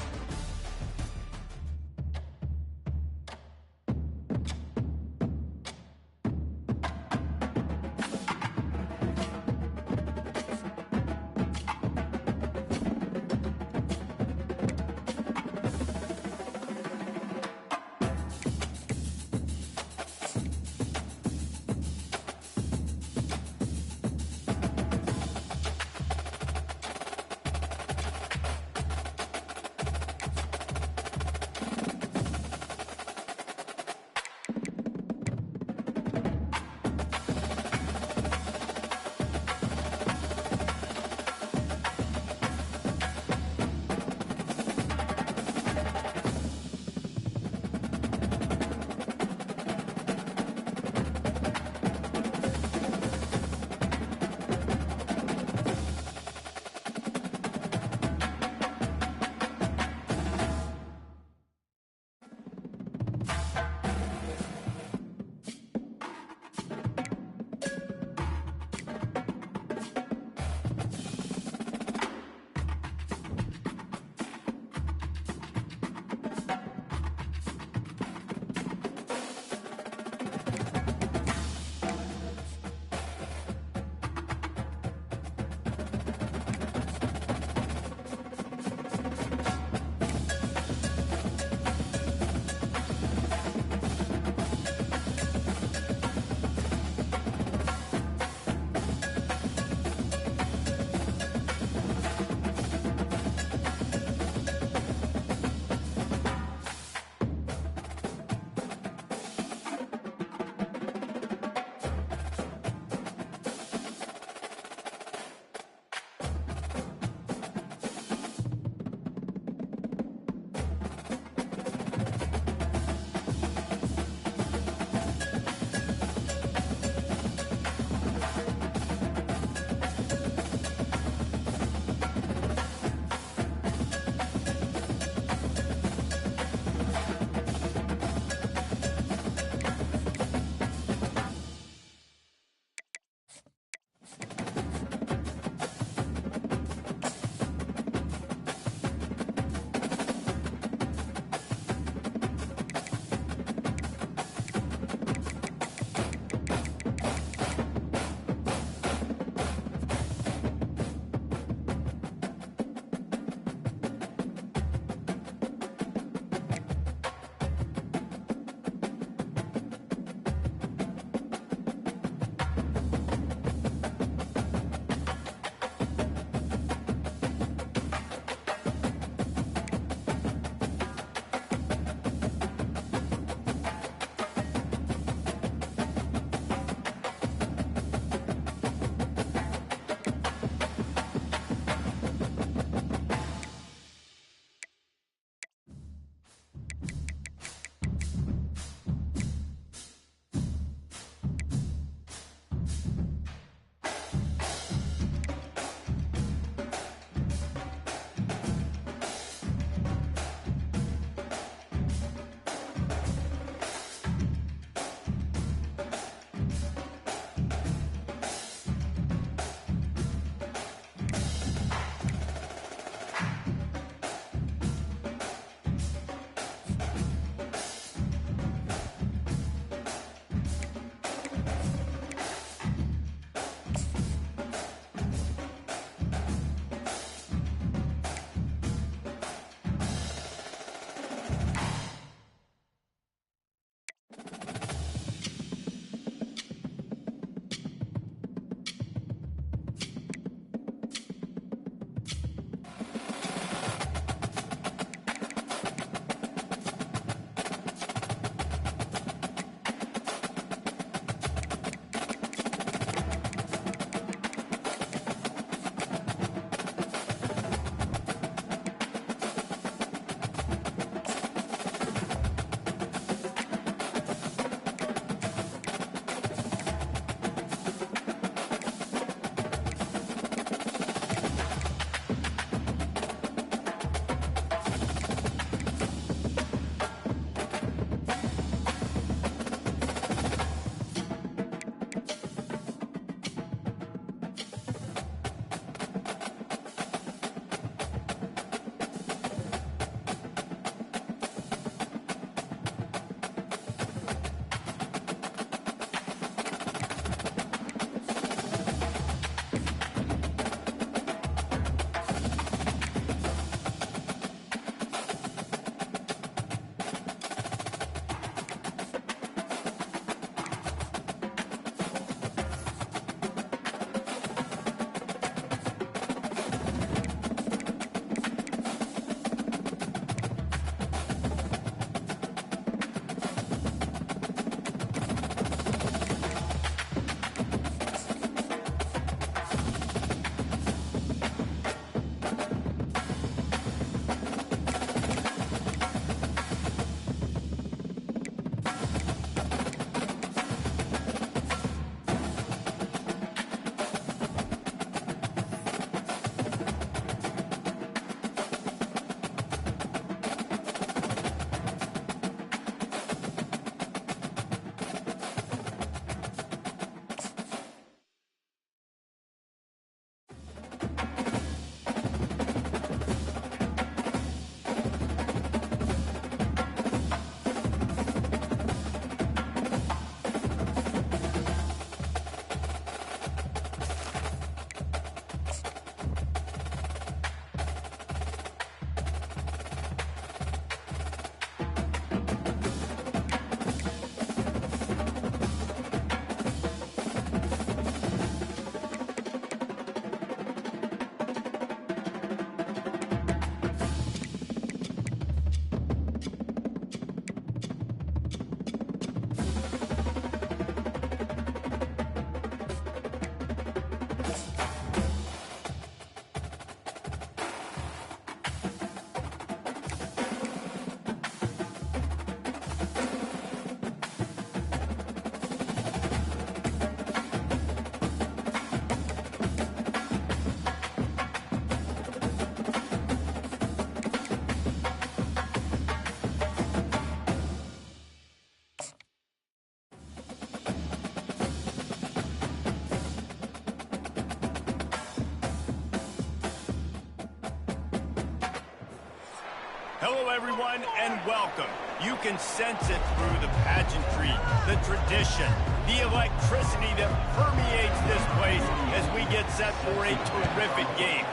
Hello, everyone, and welcome. You can sense it through the pageantry, the tradition, the electricity that permeates this place as we get set for a terrific game.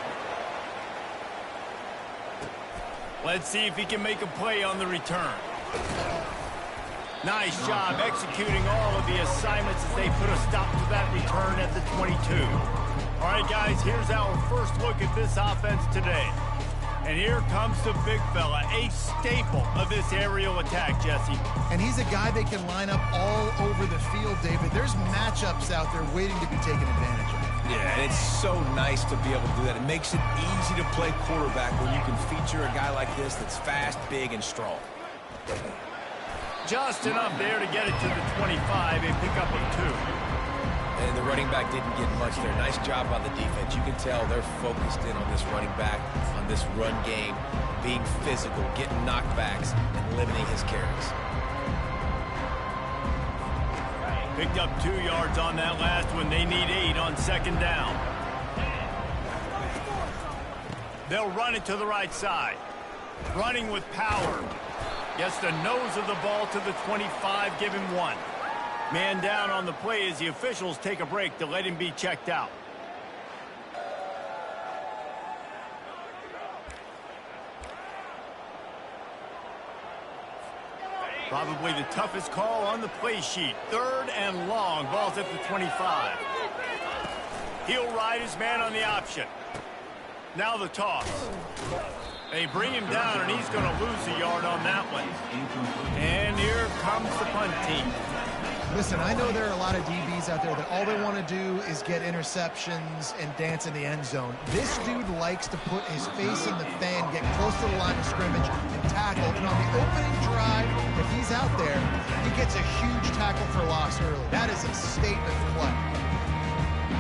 Let's see if he can make a play on the return. Nice job executing all of the assignments as they put a stop to that return at the 22. All right, guys, here's our first look at this offense today. And here comes the big fella, a staple of this aerial attack, Jesse. And he's a guy they can line up all over the field, David. There's matchups out there waiting to be taken advantage of. Yeah, and it's so nice to be able to do that. It makes it easy to play quarterback when you can feature a guy like this that's fast, big, and strong. Just enough there to get it to the 25, a pickup of 2. And the running back didn't get much there. Nice job by the defense. You can tell they're focused in on this running back, on this run game, being physical, getting knockbacks, and limiting his carries. Picked up 2 yards on that last one. They need 8 on second down. They'll run it to the right side. Running with power. Gets the nose of the ball to the 25, give him 1. Man down on the play as the officials take a break to let him be checked out. Probably the toughest call on the play sheet. 3rd and long. Ball's at the 25. He'll ride his man on the option. Now the toss. They bring him down, and he's going to lose a yard on that one. And here comes the punt team. Listen, I know there are a lot of DBs out there that all they want to do is get interceptions and dance in the end zone. This dude likes to put his face in the fan, get close to the line of scrimmage, and tackle. And on the opening drive, if he's out there, he gets a huge tackle for loss early. That is a statement for what?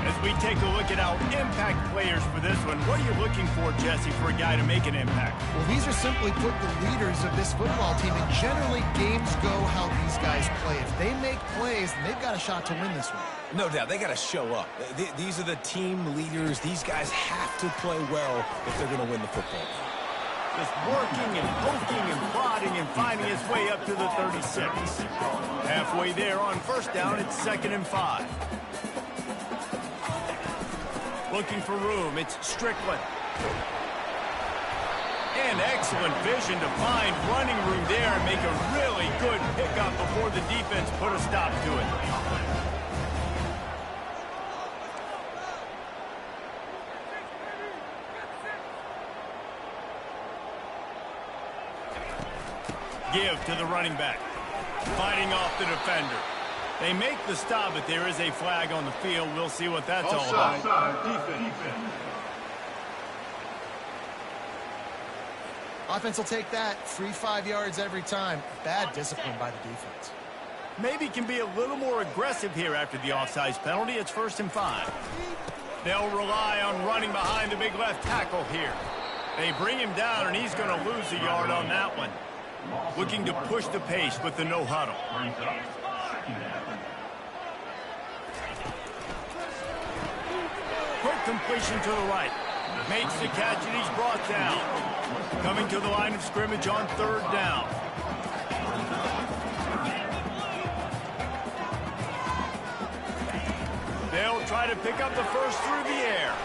As we take a look at our impact players for this one, what are you looking for, Jesse, for a guy to make an impact? Well, these are simply put the leaders of this football team, and generally games go how these guys play. If they make plays, then they've got a shot to win this one. No doubt, they got to show up. These are the team leaders. These guys have to play well if they're going to win the football game. Just working and poking and prodding and finding his way up to the 36. Halfway there on first down, it's 2nd and 5. Looking for room, it's Strickland. And excellent vision to find running room there and make a really good pickup before the defense put a stop to it. Give to the running back. Fighting off the defender. They make the stop, but there is a flag on the field. We'll see what that's all about. Defense. Offense will take that. Free 5 yards every time. Bad discipline by the defense. Maybe can be a little more aggressive here after the offsides penalty. It's 1st and 5. They'll rely on running behind the big left tackle here. They bring him down, and he's going to lose a yard on that one. Looking to push the pace with the no huddle. Quick completion to the right. Makes the catch, and he's brought down. Coming to the line of scrimmage on 3rd down. They'll try to pick up the first through the air.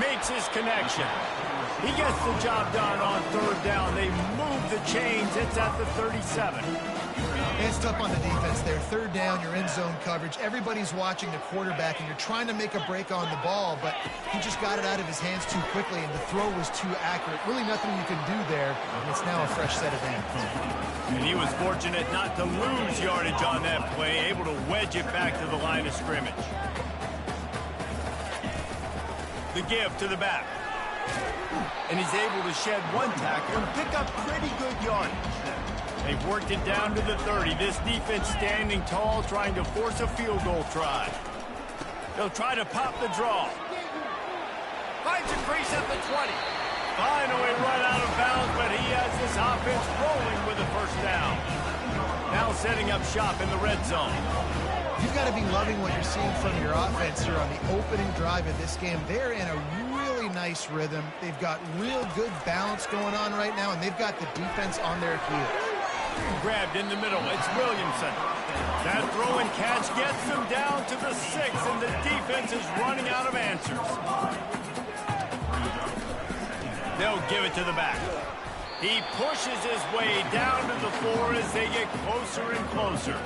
Makes his connection. He gets the job done on 3rd down. They move the chains. It's at the 37. It's tough on the defense there. 3rd down, you're in zone coverage. Everybody's watching the quarterback, and you're trying to make a break on the ball, but he just got it out of his hands too quickly, and the throw was too accurate. Really nothing you can do there, and it's now a fresh set of downs. And he was fortunate not to lose yardage on that play, able to wedge it back to the line of scrimmage. The give to the back. And he's able to shed 1 tackle and pick up pretty good yardage. They've worked it down to the 30. This defense standing tall, trying to force a field goal try. They'll try to pop the draw. Finds a crease at the 20. Finally run out of bounds, but he has this offense rolling with a 1st down. Now setting up shop in the red zone. You've got to be loving what you're seeing from your offense here on the opening drive of this game. They're in a really nice nice rhythm. They've got real good balance going on right now, and they've got the defense on their heels. Grabbed in the middle. It's Williamson. That throw and catch gets them down to the 6, and the defense is running out of answers. They'll give it to the back. He pushes his way down to the floor as they get closer and closer.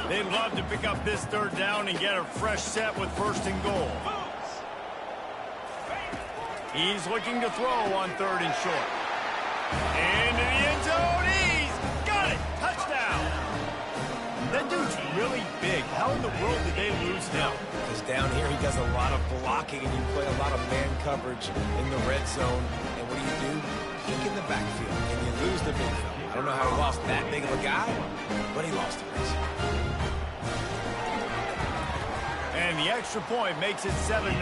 They'd love to pick up this third down and get a fresh set with 1st and goal. He's looking to throw on 3rd and short. Into the end zone. He's got it. Touchdown. That dude's really big. How in the world did they lose him? Because down here he does a lot of blocking, and you play a lot of man coverage in the red zone. And what do? Kick in the backfield, and you lose the midfield. I don't know how he lost that big of a guy, but he lost it. And the extra point makes it 7-0.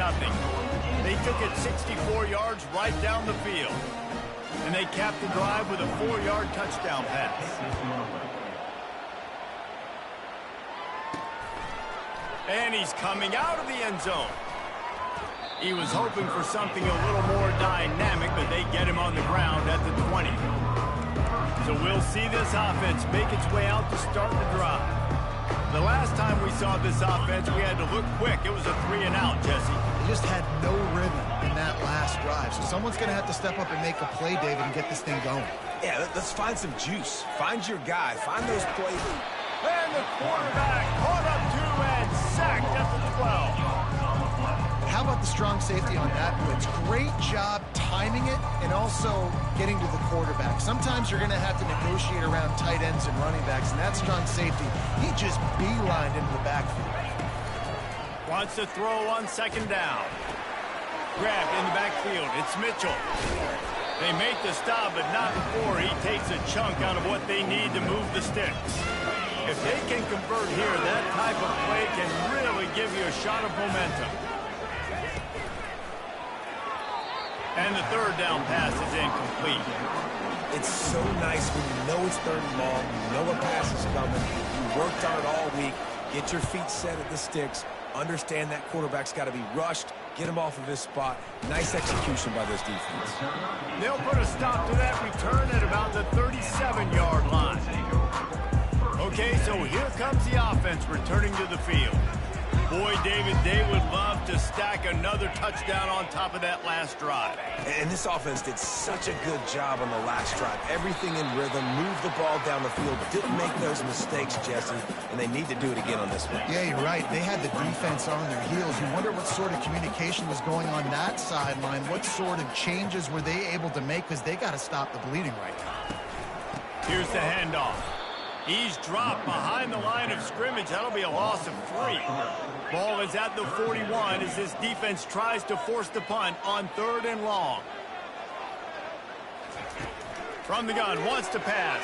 They took it 64 yards right down the field. And they capped the drive with a 4-yard touchdown pass. And he's coming out of the end zone. He was hoping for something a little more dynamic, but they get him on the ground at the 20. So we'll see this offense make its way out to start the drive. The last time we saw this offense, we had to look quick. It was a 3-and-out, Jesse. They just had no rhythm in that last drive. So someone's going to have to step up and make a play, David, and get this thing going. Yeah, let's find some juice. Find your guy. Find those plays. And the quarterback caught up to and sacked at the 12. How about the strong safety on that blitz? Great job timing it and also getting to the quarterback. Sometimes you're going to have to negotiate around tight ends and running backs, and that strong safety, he just beelined into the backfield. Wants to throw on 2nd down. Grabbed in the backfield. It's Mitchell. They make the stop, but not before he takes a chunk out of what they need to move the sticks. If they can convert here, that type of play can really give you a shot of momentum. And the 3rd down pass is incomplete. It's so nice when you know it's 3rd and long, you know a pass is coming, you worked on it all week, get your feet set at the sticks, understand that quarterback's got to be rushed, get him off of his spot. Nice execution by this defense. They'll put a stop to that return at about the 37-yard line. Okay, so here comes the offense returning to the field. Boy, David, they would love to stack another touchdown on top of that last drive. And this offense did such a good job on the last drive. Everything in rhythm, moved the ball down the field, didn't make those mistakes, Jesse, and they need to do it again on this one. Yeah, you're right. They had the defense on their heels. You wonder what sort of communication was going on that sideline. What sort of changes were they able to make, because they got to stop the bleeding right now. Here's the handoff. He's dropped behind the line of scrimmage. That'll be a loss of 3. Ball is at the 41 as this defense tries to force the punt on 3rd and long. From the gun, wants to pass.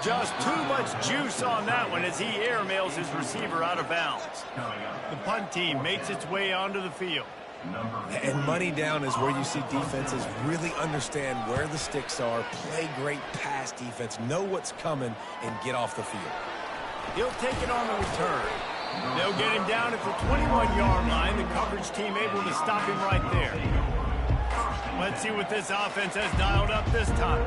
Just too much juice on that one as he airmails his receiver out of bounds. The punt team makes its way onto the field. And money down is where you see defenses really understand where the sticks are, play great pass defense, know what's coming, and get off the field. He'll take it on the return. They'll get him down at the 21-yard line. The coverage team able to stop him right there. Let's see what this offense has dialed up this time.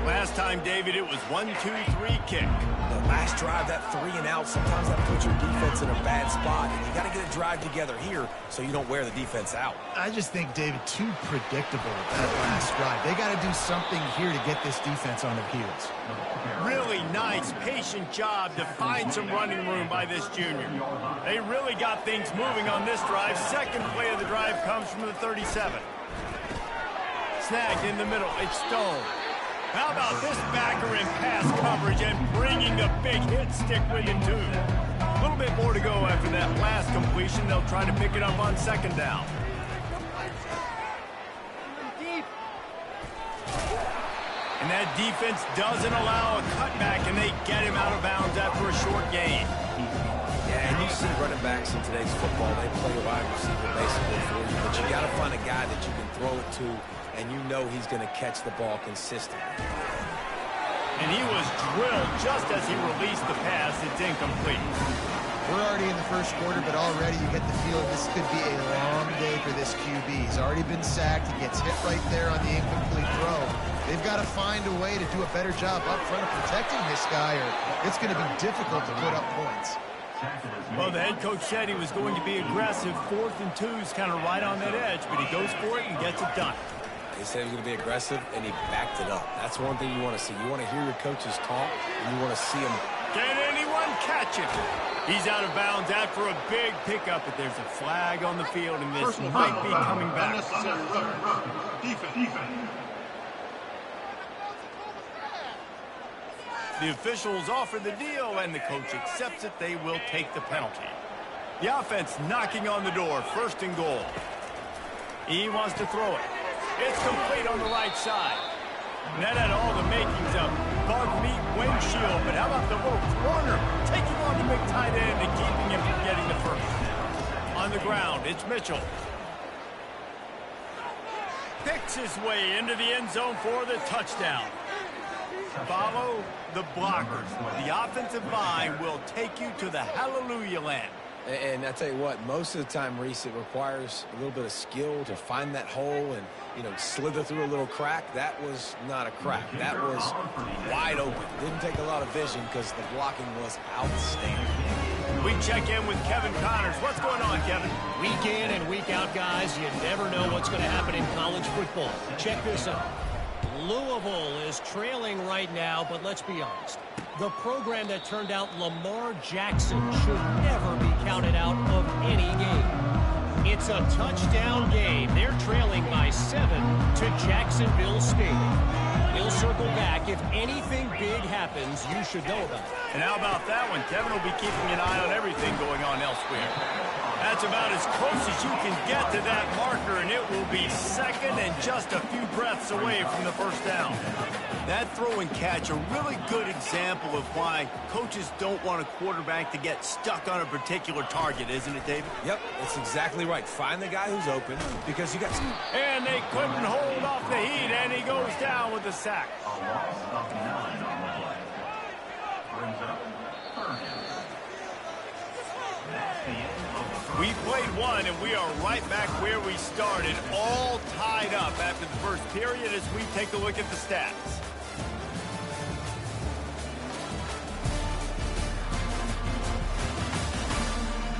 Last time, David, it was 1-2-3 kick. The last drive, that 3-and-out, sometimes that puts your defense in a bad spot, and you got to get a drive together here so you don't wear the defense out. I just think, David, too predictable that last drive. They got to do something here to get this defense on their heels. Really nice, patient job to find some running room by this junior. They really got things moving on this drive. Second play of the drive comes from the 37. Snagged in the middle. It's Stone. How about this backer in pass coverage and bringing the big hit stick with him, too. A little bit more to go after that last completion. They'll try to pick it up on 2nd down. And that defense doesn't allow a cutback, and they get him out of bounds after a short gain. Yeah, and you see running backs in today's football, they play a wide receiver basically for you, but you got to find a guy that you can throw it to, and you know he's going to catch the ball consistently. And he was drilled just as he released the pass. It's incomplete. We're already in the first quarter, but already you get the feeling this could be a long day for this QB. He's already been sacked. He gets hit right there on the incomplete throw. They've got to find a way to do a better job up front of protecting this guy, or it's going to be difficult to put up points. Well, the head coach said he was going to be aggressive. 4th and 2 is kind of right on that edge, but he goes for it and gets it done. He said he was going to be aggressive, and he backed it up. That's one thing you want to see. You want to hear your coaches talk, and you want to see them. Can anyone catch it? He's out of bounds after a big pickup, but there's a flag on the field, and this might be coming back. Defense. The officials offer the deal, and the coach accepts it. They will take the penalty. The offense knocking on the door. 1st and goal. He wants to throw it. It's complete on the right side. And that had all the makings of bug meat windshield. But how about the little corner taking on the big tight end and keeping him from getting the first? On the ground, it's Mitchell. Picks his way into the end zone for the touchdown. Follow the blockers. The offensive line will take you to the hallelujah land. And I tell you what, most of the time, Reese, it requires a little bit of skill to find that hole and, slither through a little crack. That was not a crack. That was wide open. Didn't take a lot of vision because the blocking was outstanding. We check in with Kevin Connors. What's going on, Kevin? Week in and week out, guys, you never know what's going to happen in college football. Check this out. Louisville is trailing right now, but let's be honest. The program that turned out Lamar Jackson should never be counted out of any game. It's a touchdown game. They're trailing by 7 to Jacksonville State. We'll circle back. If anything big happens, you should know about it. And how about that one? Kevin will be keeping an eye on everything going on elsewhere. That's about as close as you can get to that marker, and it will be 2nd and just a few breaths away from the first down. That throw and catch, a really good example of why coaches don't want a quarterback to get stuck on a particular target, isn't it, David? Yep, that's exactly right. Find the guy who's open because you got some... And they couldn't hold off the heat, and he goes down with the sack. We played one, and we are right back where we started, all tied up after the first period as we take a look at the stats.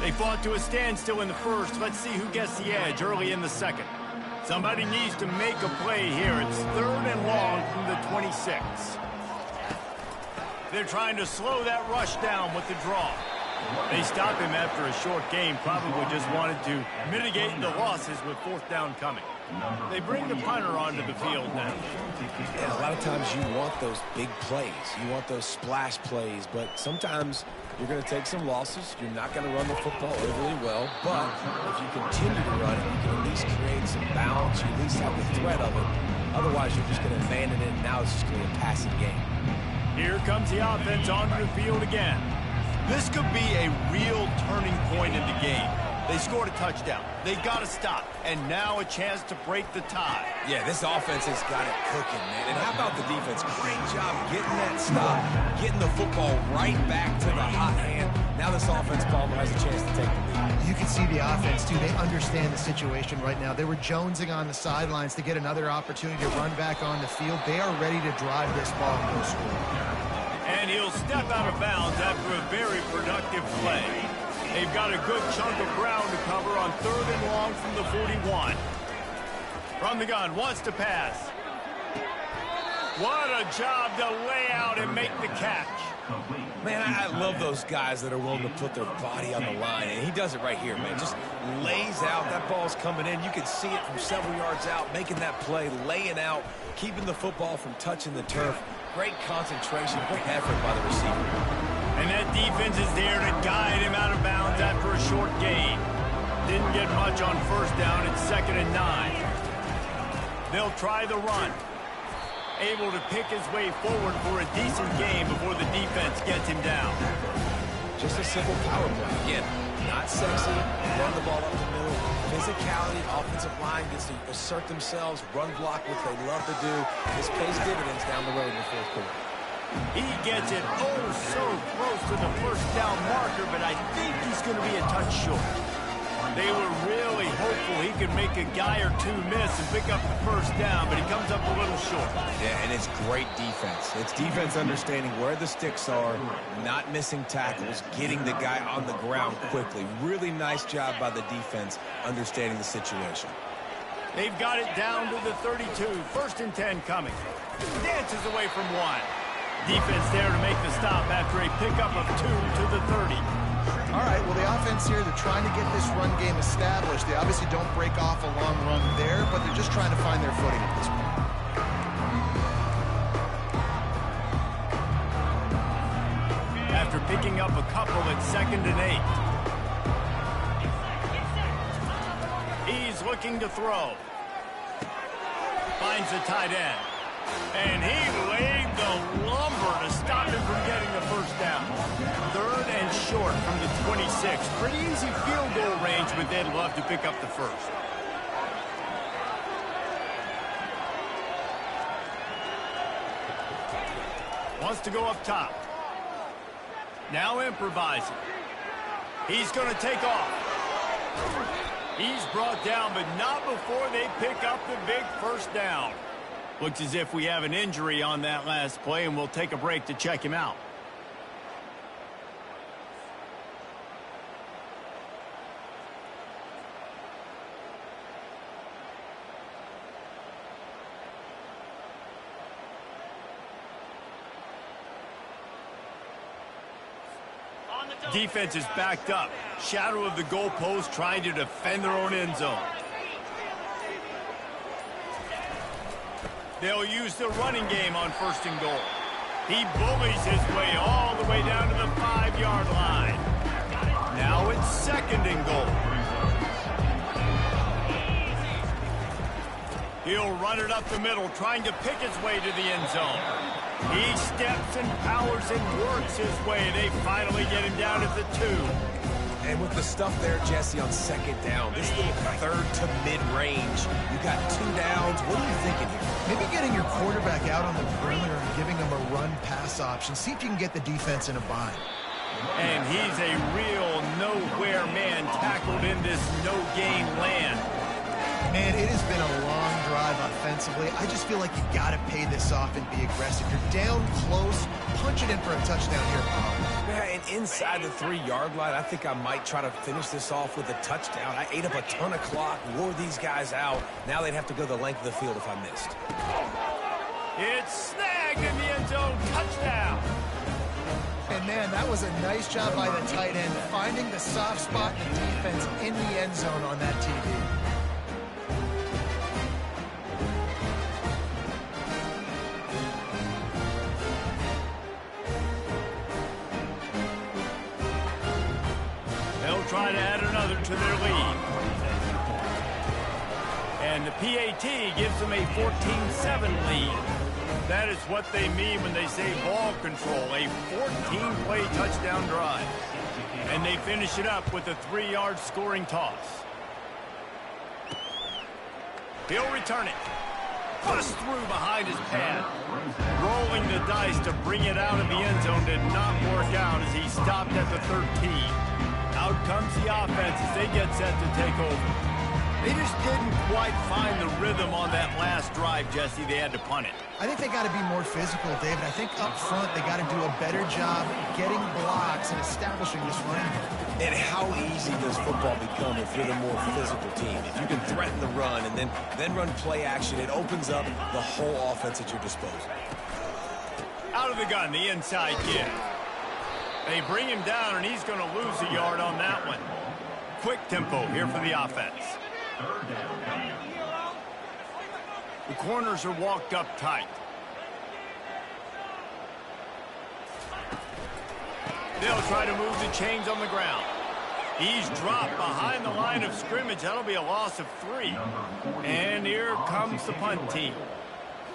They fought to a standstill in the first. Let's see who gets the edge early in the second. Somebody needs to make a play here. It's 3rd and long from the 26. They're trying to slow that rush down with the draw. They stopped him after a short game, probably just wanted to mitigate the losses with 4th down coming. They bring the punter onto the field now. And a lot of times you want those big plays. You want those splash plays, but sometimes you're going to take some losses. You're not going to run the football overly well, but if you continue to run it, you can at least create some balance. You at least have the threat of it. Otherwise, you're just going to abandon it, and now it's just going to be a passing game. Here comes the offense onto the field again. This could be a real turning point in the game. They scored a touchdown. They got to stop. And now a chance to break the tie. Yeah, this offense has got it cooking, man. And how about the defense? Great job getting that stop, getting the football right back to the hot hand. Now this offense, Palmer, has a chance to take the lead. You can see the offense, too. They understand the situation right now. They were jonesing on the sidelines to get another opportunity to run back on the field. They are ready to drive this ball and go score. And he'll step out of bounds after a very productive play. They've got a good chunk of ground to cover on 3rd and long from the 41. From the gun, wants to pass. What a job to lay out and make the catch. Man, I love those guys that are willing to put their body on the line, and he does it right here, man. Just lays out. That ball's coming in. You can see it from several yards out, making that play, laying out, keeping the football from touching the turf. Great concentration, great effort by the receiver. And that defense is there to guide him out of bounds after a short gain. Didn't get much on 1st down. It's 2nd and 9. They'll try the run. Able to pick his way forward for a decent game before the defense gets him down. Just a simple power play. Again, not sexy, run the ball up the middle. Physicality, offensive line gets to assert themselves, run block, which they love to do. This pays dividends down the road in the 4th quarter. He gets it oh so close to the first down marker, but I think he's going to be a touch short. They were really hopeful he could make a guy or two miss and pick up the first down, but he comes up a little short. Yeah, and it's great defense. It's defense understanding where the sticks are, not missing tackles, getting the guy on the ground quickly. Really nice job by the defense understanding the situation. They've got it down to the 32. 1st and 10 coming. Dances away from one. Defense there to make the stop after a pickup of 2 to the 30. All right, well, the offense here, they're trying to get this run game established. They obviously don't break off a long run there, but they're just trying to find their footing at this point. After picking up a couple at 2nd and 8. He's looking to throw. Finds the tight end. And he laid the lumber to stop him from getting the first down. 3rd and short from the 26. Pretty easy field goal range, but they'd love to pick up the first. Wants to go up top. Now improvising. He's going to take off. He's brought down, but not before they pick up the big first down. Looks as if we have an injury on that last play, and we'll take a break to check him out. Defense is backed up. Shadow of the goalpost trying to defend their own end zone. They'll use the running game on 1st and goal. He bullies his way all the way down to the 5-yard line. Now it's 2nd and goal. He'll run it up the middle, trying to pick his way to the end zone. He steps and powers and works his way. They finally get him down at the 2. And with the stuff there, Jesse, on 2nd down, this little 3rd to mid-range, you got 2 downs. What are you thinking here? Maybe getting your quarterback out on the perimeter and giving him a run-pass option. See if you can get the defense in a bind. And he's a real nowhere man tackled in this no-gain land. Man, it has been a long drive offensively. I just feel like you got to pay this off and be aggressive. You're down close. Punch it in for a touchdown here, Paul. Yeah, and inside the 3-yard line, I think I might try to finish this off with a touchdown. I ate up a ton of clock, wore these guys out. Now they'd have to go the length of the field if I missed. It's snagged in the end zone. Touchdown. And, man, that was a nice job by the tight end, finding the soft spot in the defense in the end zone on that TD. Try to add another to their lead. And the PAT gives them a 14-7 lead. That is what they mean when they say ball control, a 14-play touchdown drive. And they finish it up with a 3-yard scoring toss. He'll return it. Bust through behind his pad. Rolling the dice to bring it out of the end zone did not work out as he stopped at the 13. Out comes the offense as they get set to take over. They just didn't quite find the rhythm on that last drive, Jesse. They had to punt it. I think they got to be more physical, David. I think up front they got to do a better job getting blocks and establishing this run. And how easy does football become if you're the more physical team? If you can threaten the run and then run play action, it opens up the whole offense at your disposal. Out of the gun, the inside kid. They bring him down, and he's going to lose a yard on that one. Quick tempo here for the offense. The corners are walked up tight. They'll try to move the chains on the ground. He's dropped behind the line of scrimmage. That'll be a loss of 3. And here comes the punt team.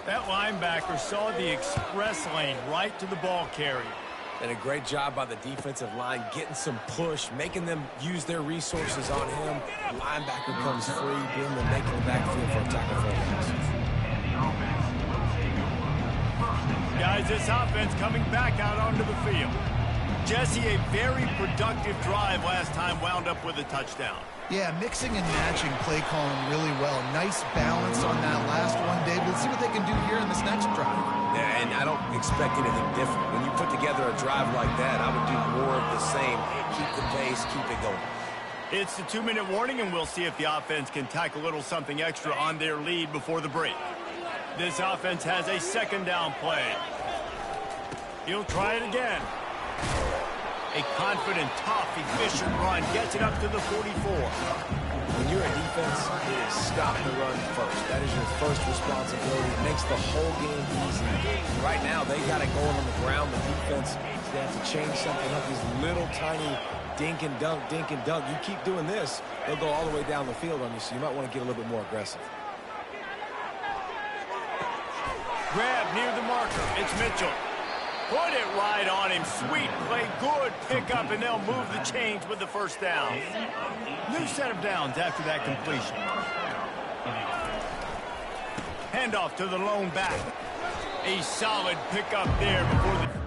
That linebacker saw the express lane right to the ball carrier. And a great job by the defensive line, getting some push, making them use their resources on him. The linebacker comes free, boom, and making the backfield for a tackle for a loss. Guys, this offense coming back out onto the field. Jesse, a very productive drive last time wound up with a touchdown. Yeah, mixing and matching play calling really well. Nice balance on that last one, Dave. Let's see what they can do here in this next drive. Yeah, and I don't expect anything different. When you put together a drive like that, I would do more of the same. Keep the pace, keep it going. It's the 2-minute warning, and we'll see if the offense can tack a little something extra on their lead before the break. This offense has a second down play. He'll try it again. A confident, tough, efficient run gets it up to the 44. When you're a defense, it is stop the run first. That is your first responsibility. It makes the whole game easy. Right now, they got it going on the ground. The defense, they have to change something up. These little tiny dink and dunk, dink and dunk. You keep doing this, they'll go all the way down the field on you, so you might want to get a little bit more aggressive. Grab near the marker. It's Mitchell. Put it right on him. Sweet play. Good pickup, and they'll move the chains with the first down. New set of downs after that completion. Handoff to the lone back. A solid pickup there before the...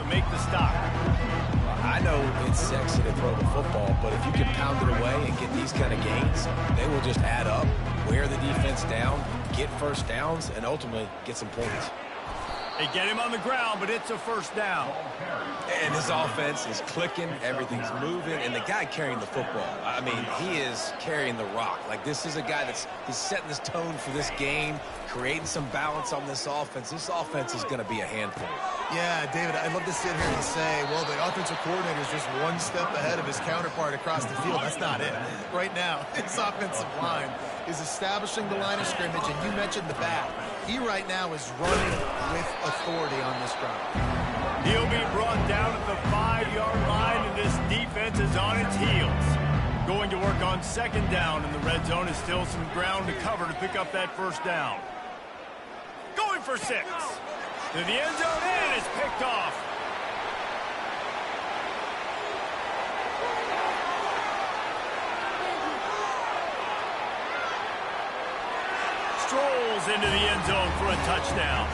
Make the stop. I know it's sexy to throw the football, but if you can pound it away and get these kind of gains, they will just add up, wear the defense down, get first downs, and ultimately get some points. They get him on the ground, but it's a first down. And this offense is clicking, everything's moving, and the guy carrying the football, I mean, he is carrying the rock. Like, this is a guy he's setting this tone for this game, creating some balance on this offense. This offense is going to be a handful. Yeah, David, I'd love to sit here and say, well, the offensive coordinator is just one step ahead of his counterpart across the field. That's not it. Right now, his offensive line is establishing the line of scrimmage, and you mentioned the back. He right now is running with authority on this drive. He'll be brought down at the 5-yard line, and this defense is on its heels. Going to work on second down, and the red zone is still some ground to cover to pick up that first down. Going for 6. To the end zone, and it's picked off. Strolls into the end zone for a touchdown.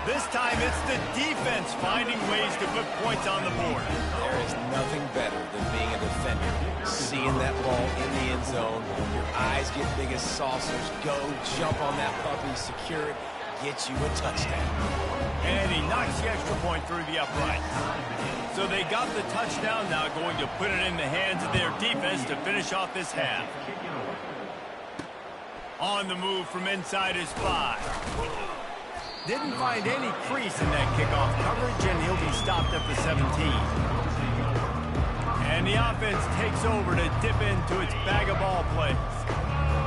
This time it's the defense finding ways to put points on the board. There is nothing better than being a defender. Seeing that ball in the end zone, your eyes get big as saucers, go jump on that puppy, secure it, get you a touchdown. And he knocks the extra point through the upright. So they got the touchdown, now going to put it in the hands of their defense to finish off this half. On the move from inside his 5. Didn't find any crease in that kickoff coverage, and he'll be stopped at the 17. And the offense takes over to dip into its bag of ball plays.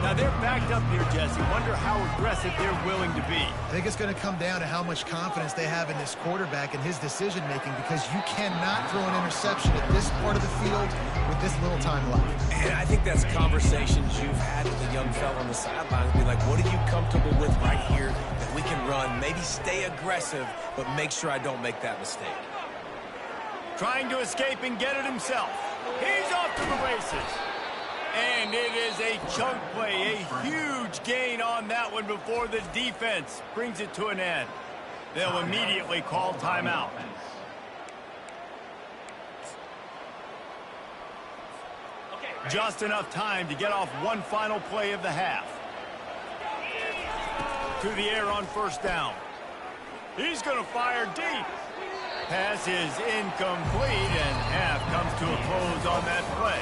Now they're backed up here, Jesse. Wonder how aggressive they're willing to be. I think it's going to come down to how much confidence they have in this quarterback and his decision-making, because you cannot throw an interception at this part of the field with this little time left. And I think that's conversations you've had with a young fella on the sideline. Be like, what are you comfortable with right here that we can run? Maybe stay aggressive, but make sure I don't make that mistake. Trying to escape and get it himself. He's off to the races. And it is a chunk play, a huge gain on that one before the defense brings it to an end. They'll immediately call timeout. Just enough time to get off one final play of the half. To the air on first down. He's going to fire deep. pass is incomplete, and half comes to a close on that play.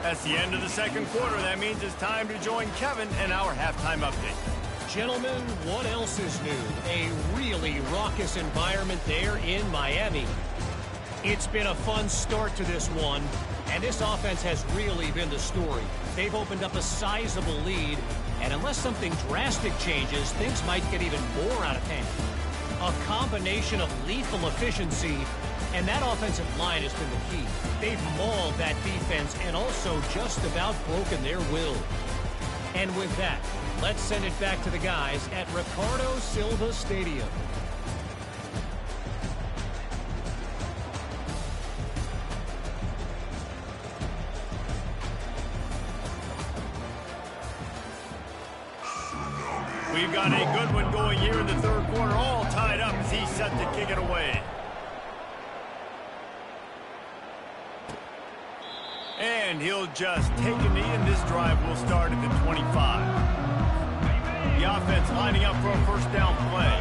That's the end of the second quarter. That means it's time to join Kevin and our halftime update. Gentlemen, what else is new? A really raucous environment there in Miami. It's been a fun start to this one, and this offense has really been the story. They've opened up a sizable lead, and unless something drastic changes, things might get even more out of hand. A combination of lethal efficiency, and that offensive line has been the key. They've mauled that defense and also just about broken their will. And with that, let's send it back to the guys at Ricardo Silva Stadium. We've got a good one going here in the third quarter, all tied up as he's set to kick it away. And he'll just take a knee, and this drive will start at the 25. The offense lining up for a first down play.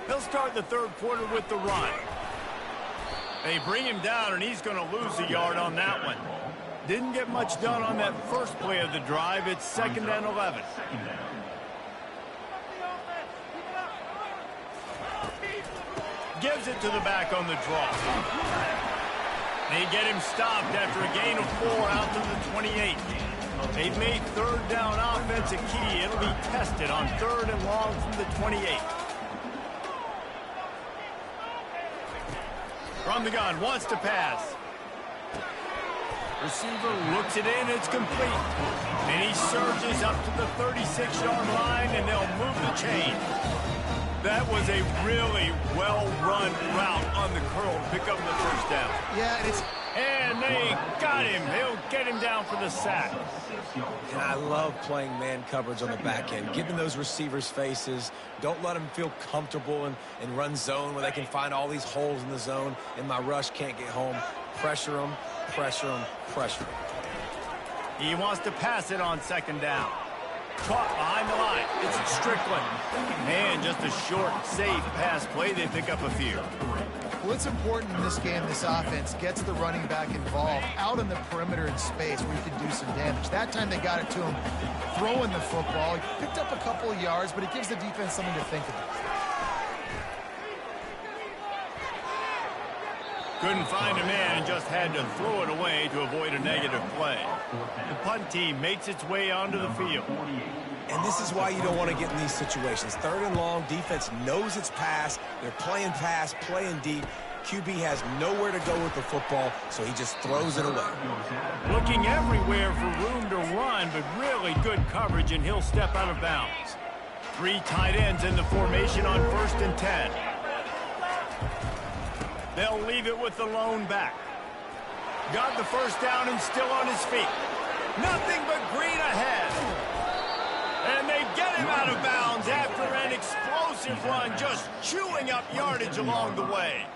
He'll start the third quarter with the run. They bring him down, and he's going to lose a yard on that one. Didn't get much done on that first play of the drive. It's 2nd and 11. Gives it to the back on the draw. They get him stopped after a gain of 4 out to the 28. They've made third down offense a key. It'll be tested on 3rd and long from the 28. From the gun, wants to pass. Receiver looks it in, it's complete. And he surges up to the 36-yard line, and they'll move the chain. That was a really well-run route on the curl to pick up the first down. Yeah, and they got him. They'll get him down for the sack. And I love playing man coverage on the back end, giving those receivers faces. Don't let them feel comfortable in run zone where they can find all these holes in the zone, and my rush can't get home. Pressure them, pressure them, pressure them. He wants to pass it on 2nd down. Caught behind the line. It's Strickland. And just a short, safe pass play. They pick up a few. Well, it's important in this game, this offense gets the running back involved out on the perimeter in space where he can do some damage. That time they got it to him throwing the football. He picked up a couple of yards, but it gives the defense something to think about. Couldn't find a man and just had to throw it away to avoid a negative play. The punt team makes its way onto the field. And this is why you don't want to get in these situations. 3rd and long, defense knows it's pass. They're playing pass, playing deep. QB has nowhere to go with the football, so he just throws it away. Looking everywhere for room to run, but really good coverage, and he'll step out of bounds. 3 tight ends in the formation on 1st and 10. They'll leave it with the lone back. Got the first down and still on his feet. Nothing but green ahead. And they get him out of bounds after an explosive run, just chewing up yardage along the way.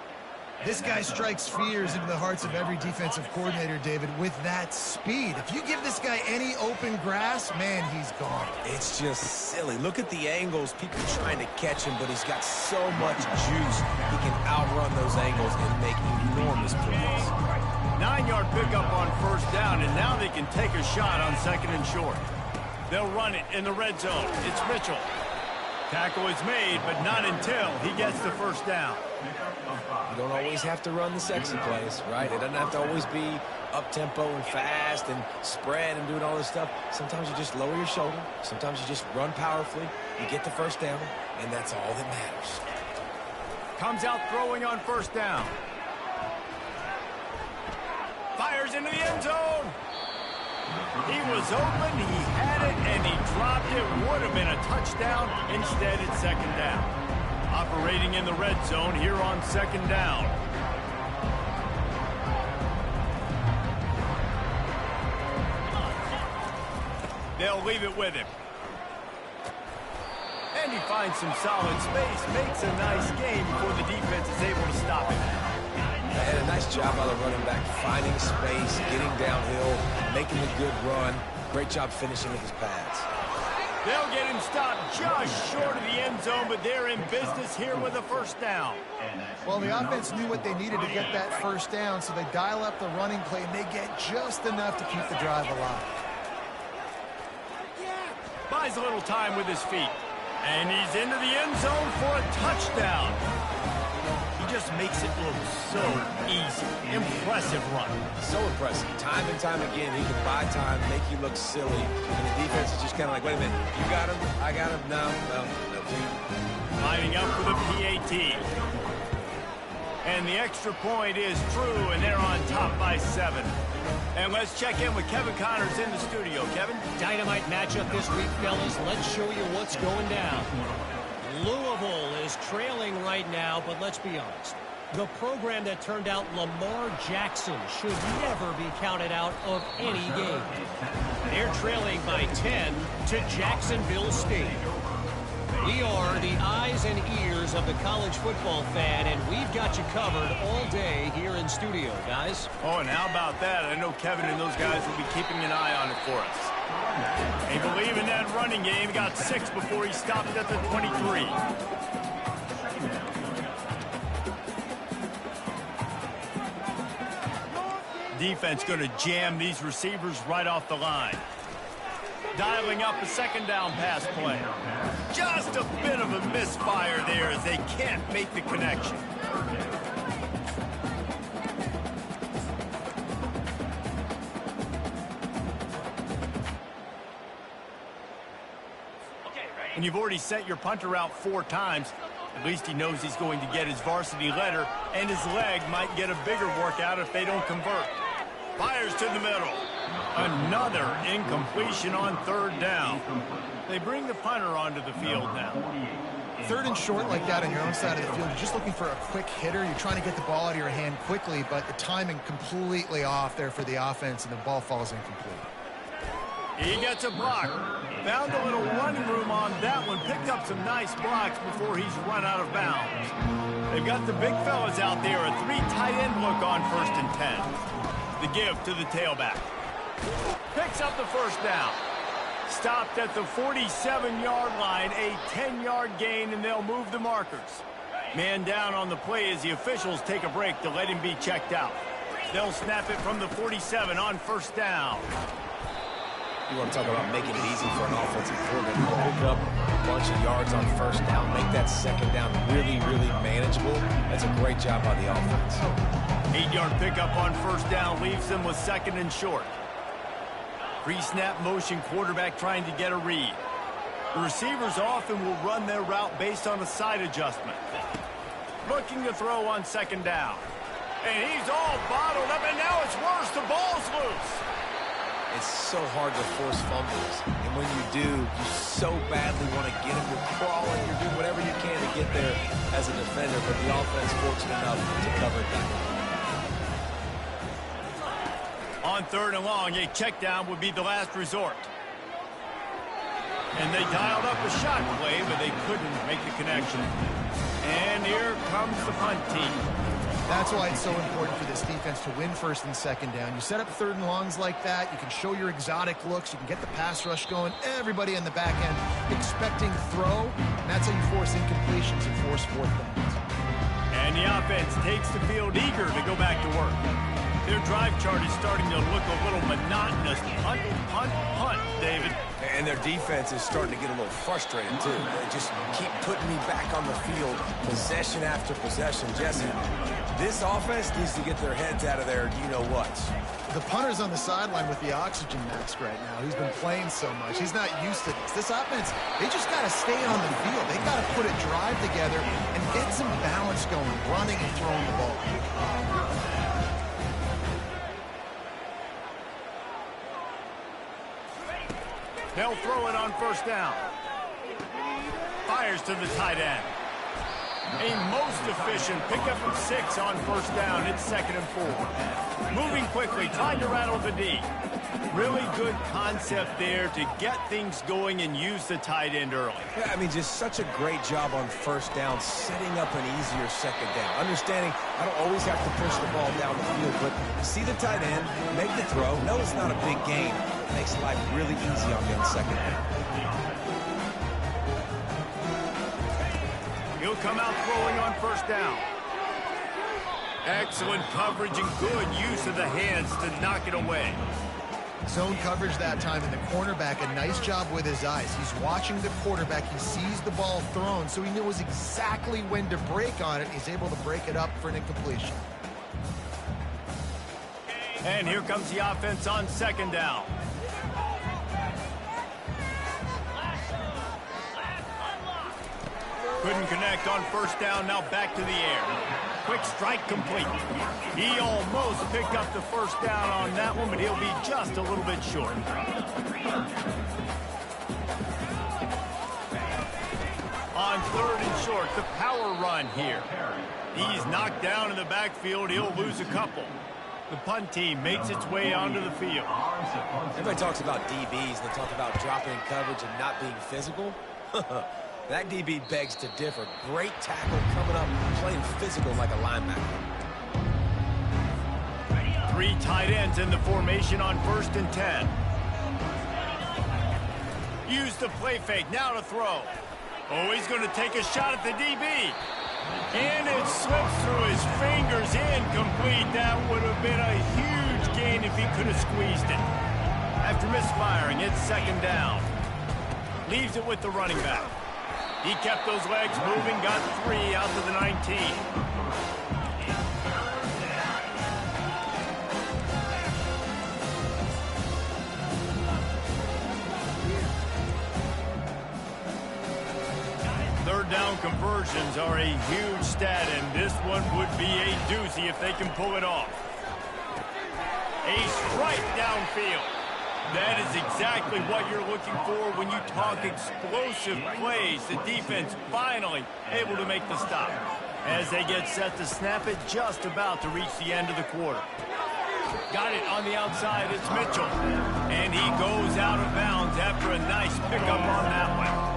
This guy strikes fears into the hearts of every defensive coordinator, David, with that speed. If you give this guy any open grass, man, he's gone. It's just silly. Look at the angles. People trying to catch him, but he's got so much juice. He can outrun those angles and make enormous plays. 9-yard pickup on 1st down, and now they can take a shot on 2nd and short. They'll run it in the red zone. It's Mitchell. Tackle is made, but not until he gets the first down. You don't always have to run the sexy plays, right? It doesn't have to always be up-tempo and fast and spread and doing all this stuff. Sometimes you just lower your shoulder. Sometimes you just run powerfully. You get the first down, and that's all that matters. Comes out throwing on 1st down. Fires into the end zone. He was open, he had it, and he dropped it. Would have been a touchdown. Instead, it's 2nd down. Operating in the red zone here on 2nd down. They'll leave it with him. And he finds some solid space, makes a nice game before the defense is able to stop him. And a nice job by the running back, finding space, getting downhill, making a good run. Great job finishing with his pads. They'll get him stopped just short of the end zone, but they're in business here with a first down. Well, the offense knew what they needed to get that first down, so they dial up the running play, and they get just enough to keep the drive alive. Buys a little time with his feet. And he's into the end zone for a touchdown. He just makes it look so easy. Impressive run. So impressive. Time and time again, he can buy time, make you look silly. And the defense is just kind of like, wait a minute, you got him, I got him, no. Lining up for the PAT. And the extra point is true, and they're on top by 7. And let's check in with Kevin Connors in the studio. Kevin? Dynamite matchup this week, fellas. Let's show you what's going down. Louisville is trailing right now, but let's be honest. The program that turned out Lamar Jackson should never be counted out of any game. They're trailing by 10 to Jacksonville State. We are the eyes and ears of the college football fan, and we've got you covered all day here in studio, guys. Oh, and how about that? I know Kevin and those guys will be keeping an eye on it for us. They believe in that running game. He got 6 before he stopped at the 23. Defense going to jam these receivers right off the line. Dialing up a second down pass play. Just a bit of a misfire there as they can't make the connection. And you've already sent your punter out 4 times. At least he knows he's going to get his varsity letter, and his leg might get a bigger workout if they don't convert. Fires to the middle. Another incompletion on 3rd down. They bring the punter onto the field now. 3rd and short like that on your own side of the field, you're just looking for a quick hitter. You're trying to get the ball out of your hand quickly, but the timing completely off there for the offense, and the ball falls incomplete. He gets a block. Found a little running room on that one. Picked up some nice blocks before he's run out of bounds. They've got the big fellas out there. A 3 tight end look on 1st and 10. The give to the tailback. Picks up the first down. Stopped at the 47-yard line. A 10-yard gain, and they'll move the markers. Man down on the play as the officials take a break to let him be checked out. They'll snap it from the 47 on 1st down. You want to talk about making it easy for an offensive coordinator. Pick up a bunch of yards on 1st down. Make that 2nd down really, really manageable. That's a great job by the offense. 8-yard pickup on 1st down leaves them with 2nd and short. Pre-snap motion quarterback trying to get a read. The receivers often will run their route based on a side adjustment. Looking to throw on 2nd down. And he's all bottled up, and now it's worse. The ball's loose. It's so hard to force fumbles. And when you do, you so badly want to get him. You're crawling. You're doing whatever you can to get there as a defender. But the offense fortunate enough to cover that. On 3rd and long, a check down would be the last resort. And they dialed up a shot play, but they couldn't make the connection. And here comes the punt team. That's why it's so important for this defense to win 1st and 2nd down. You set up 3rd and longs like that. You can show your exotic looks. You can get the pass rush going. Everybody in the back end expecting throw. And that's how you force incompletions and force 4th downs. And the offense takes the field eager to go back to work. Their drive chart is starting to look a little monotonous. Punt, punt, punt, David. And their defense is starting to get a little frustrated, too. They just keep putting me back on the field, possession after possession. Jesse, this offense needs to get their heads out of their you-know-whats. The punter's on the sideline with the oxygen mask right now. He's been playing so much. He's not used to this. This offense, they just got to stay on the field. They got to put a drive together and get some balance going, running and throwing the ball. They'll throw it on 1st down. Fires to the tight end. A most efficient pickup of 6 on 1st down. It's 2nd and 4. Moving quickly, trying to rattle the D. Really good concept there to get things going and use the tight end early. Yeah, I mean, just such a great job on 1st down, setting up an easier 2nd down. Understanding I don't always have to push the ball down the field, but see the tight end, make the throw. No, it's not a big gain, Makes life really easy on me on second down. He'll come out throwing on first down. Excellent coverage and good use of the hands to knock it away. Zone coverage that time, and the cornerback, a nice job with his eyes. He's watching the quarterback. He sees the ball thrown, so he knows exactly when to break on it. He's able to break it up for an incompletion. And here comes the offense on second down. Couldn't connect on first down, now back to the air. Quick strike complete. He almost picked up the first down on that one, but he'll be just a little bit short. On third and short, the power run here. He's knocked down in the backfield. He'll lose a couple. The punt team makes its way onto the field. Everybody talks about DBs, and they talk about dropping in coverage and not being physical. That DB begs to differ. Great tackle coming up, playing physical like a linebacker. 3 tight ends in the formation on 1st and 10. Use the play fake, now to throw. Oh, he's going to take a shot at the DB. And it slips through his fingers, incomplete. That would have been a huge gain if he could have squeezed it. After misfiring, it's second down. Leaves it with the running back. He kept those legs moving, got 3 out to the 19. Third down conversions are a huge stat, and this one would be a doozy if they can pull it off. A strike downfield. That is exactly what you're looking for when you talk explosive plays. The defense finally able to make the stop. As they get set to snap it, just about to reach the end of the quarter. Got it on the outside, it's Mitchell. And he goes out of bounds after a nice pickup on that one.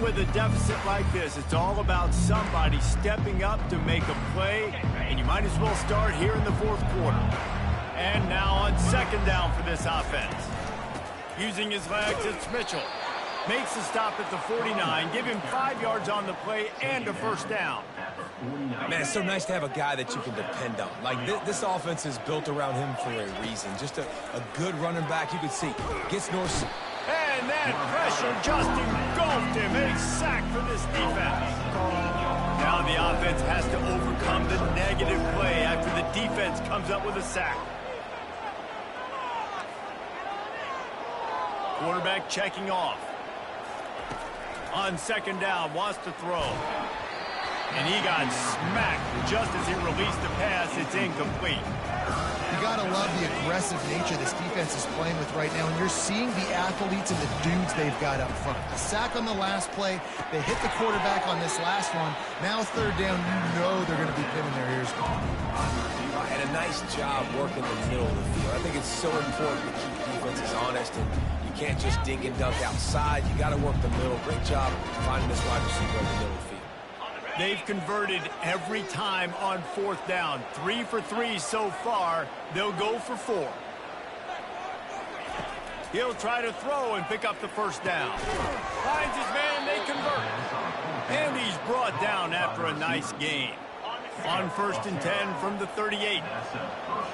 With a deficit like this, it's all about somebody stepping up to make a play, and you might as well start here in the 4th quarter. And now on second down for this offense. Using his legs, it's Mitchell. Makes the stop at the 49, give him 5 yards on the play and a first down. Man, it's so nice to have a guy that you can depend on. Like, this offense is built around him for a reason. Just a good running back, you can see. Gets north. And that pressure just engulfed him. A sack for this defense. Now the offense has to overcome the negative play after the defense comes up with a sack. Quarterback checking off. On second down, wants to throw. And he got smacked just as he released the pass. It's incomplete. You gotta love the aggressive nature this defense is playing with right now, and you're seeing the athletes and the dudes they've got up front. A sack on the last play, they hit the quarterback on this last one. Now third down, you know they're gonna be pinning their ears back. And a nice job working the middle of the field. I think it's so important to keep defenses honest, and you can't just dink and dunk outside. You gotta work the middle. Great job finding this wide receiver in the middle of the field. They've converted every time on 4th down. 3 for 3 so far. They'll go for 4. He'll try to throw and pick up the first down. Finds his man, they convert. And he's brought down after a nice gain. On 1st and 10 from the 38.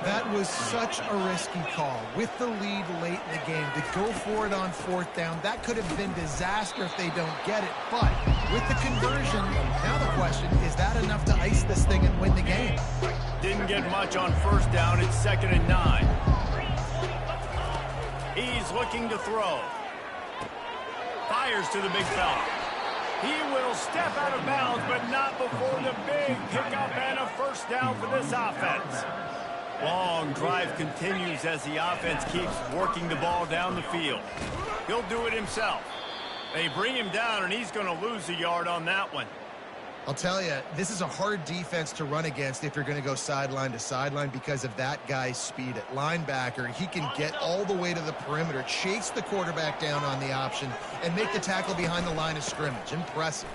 That was such a risky call. With the lead late in the game, to go for it on 4th down, that could have been disaster if they don't get it. But with the conversion, now the question, is that enough to ice this thing and win the game? Didn't get much on 1st down. It's 2nd and 9. He's looking to throw. Fires to the big fella. He will step out of bounds, but not before the big pickup and a first down for this offense. Long drive continues as the offense keeps working the ball down the field. He'll do it himself. They bring him down, and he's going to lose a yard on that one. I'll tell you, this is a hard defense to run against if you're going to go sideline to sideline because of that guy's speed at linebacker. He can get all the way to the perimeter, chase the quarterback down on the option, and make the tackle behind the line of scrimmage. Impressive.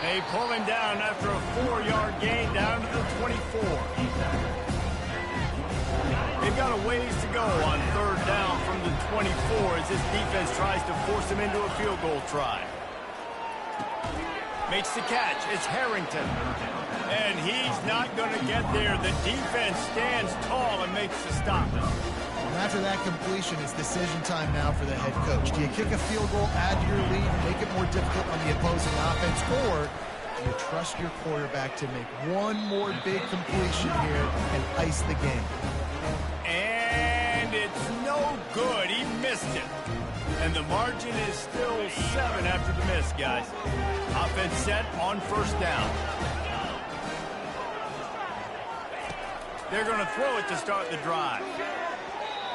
They pull him down after a 4-yard gain down to the 24. They've got a ways to go on 3rd down from the 24 as this defense tries to force him into a field goal try. Makes the catch. It's Harrington. And he's not going to get there. The defense stands tall and makes the stop. And after that completion, it's decision time now for the head coach. Do you kick a field goal, add to your lead, make it more difficult on the opposing offense, or do you trust your quarterback to make one more big completion here and ice the game? And it's no good. He missed it. And the margin is still 7 after the miss, guys. Offense set on 1st down. They're going to throw it to start the drive.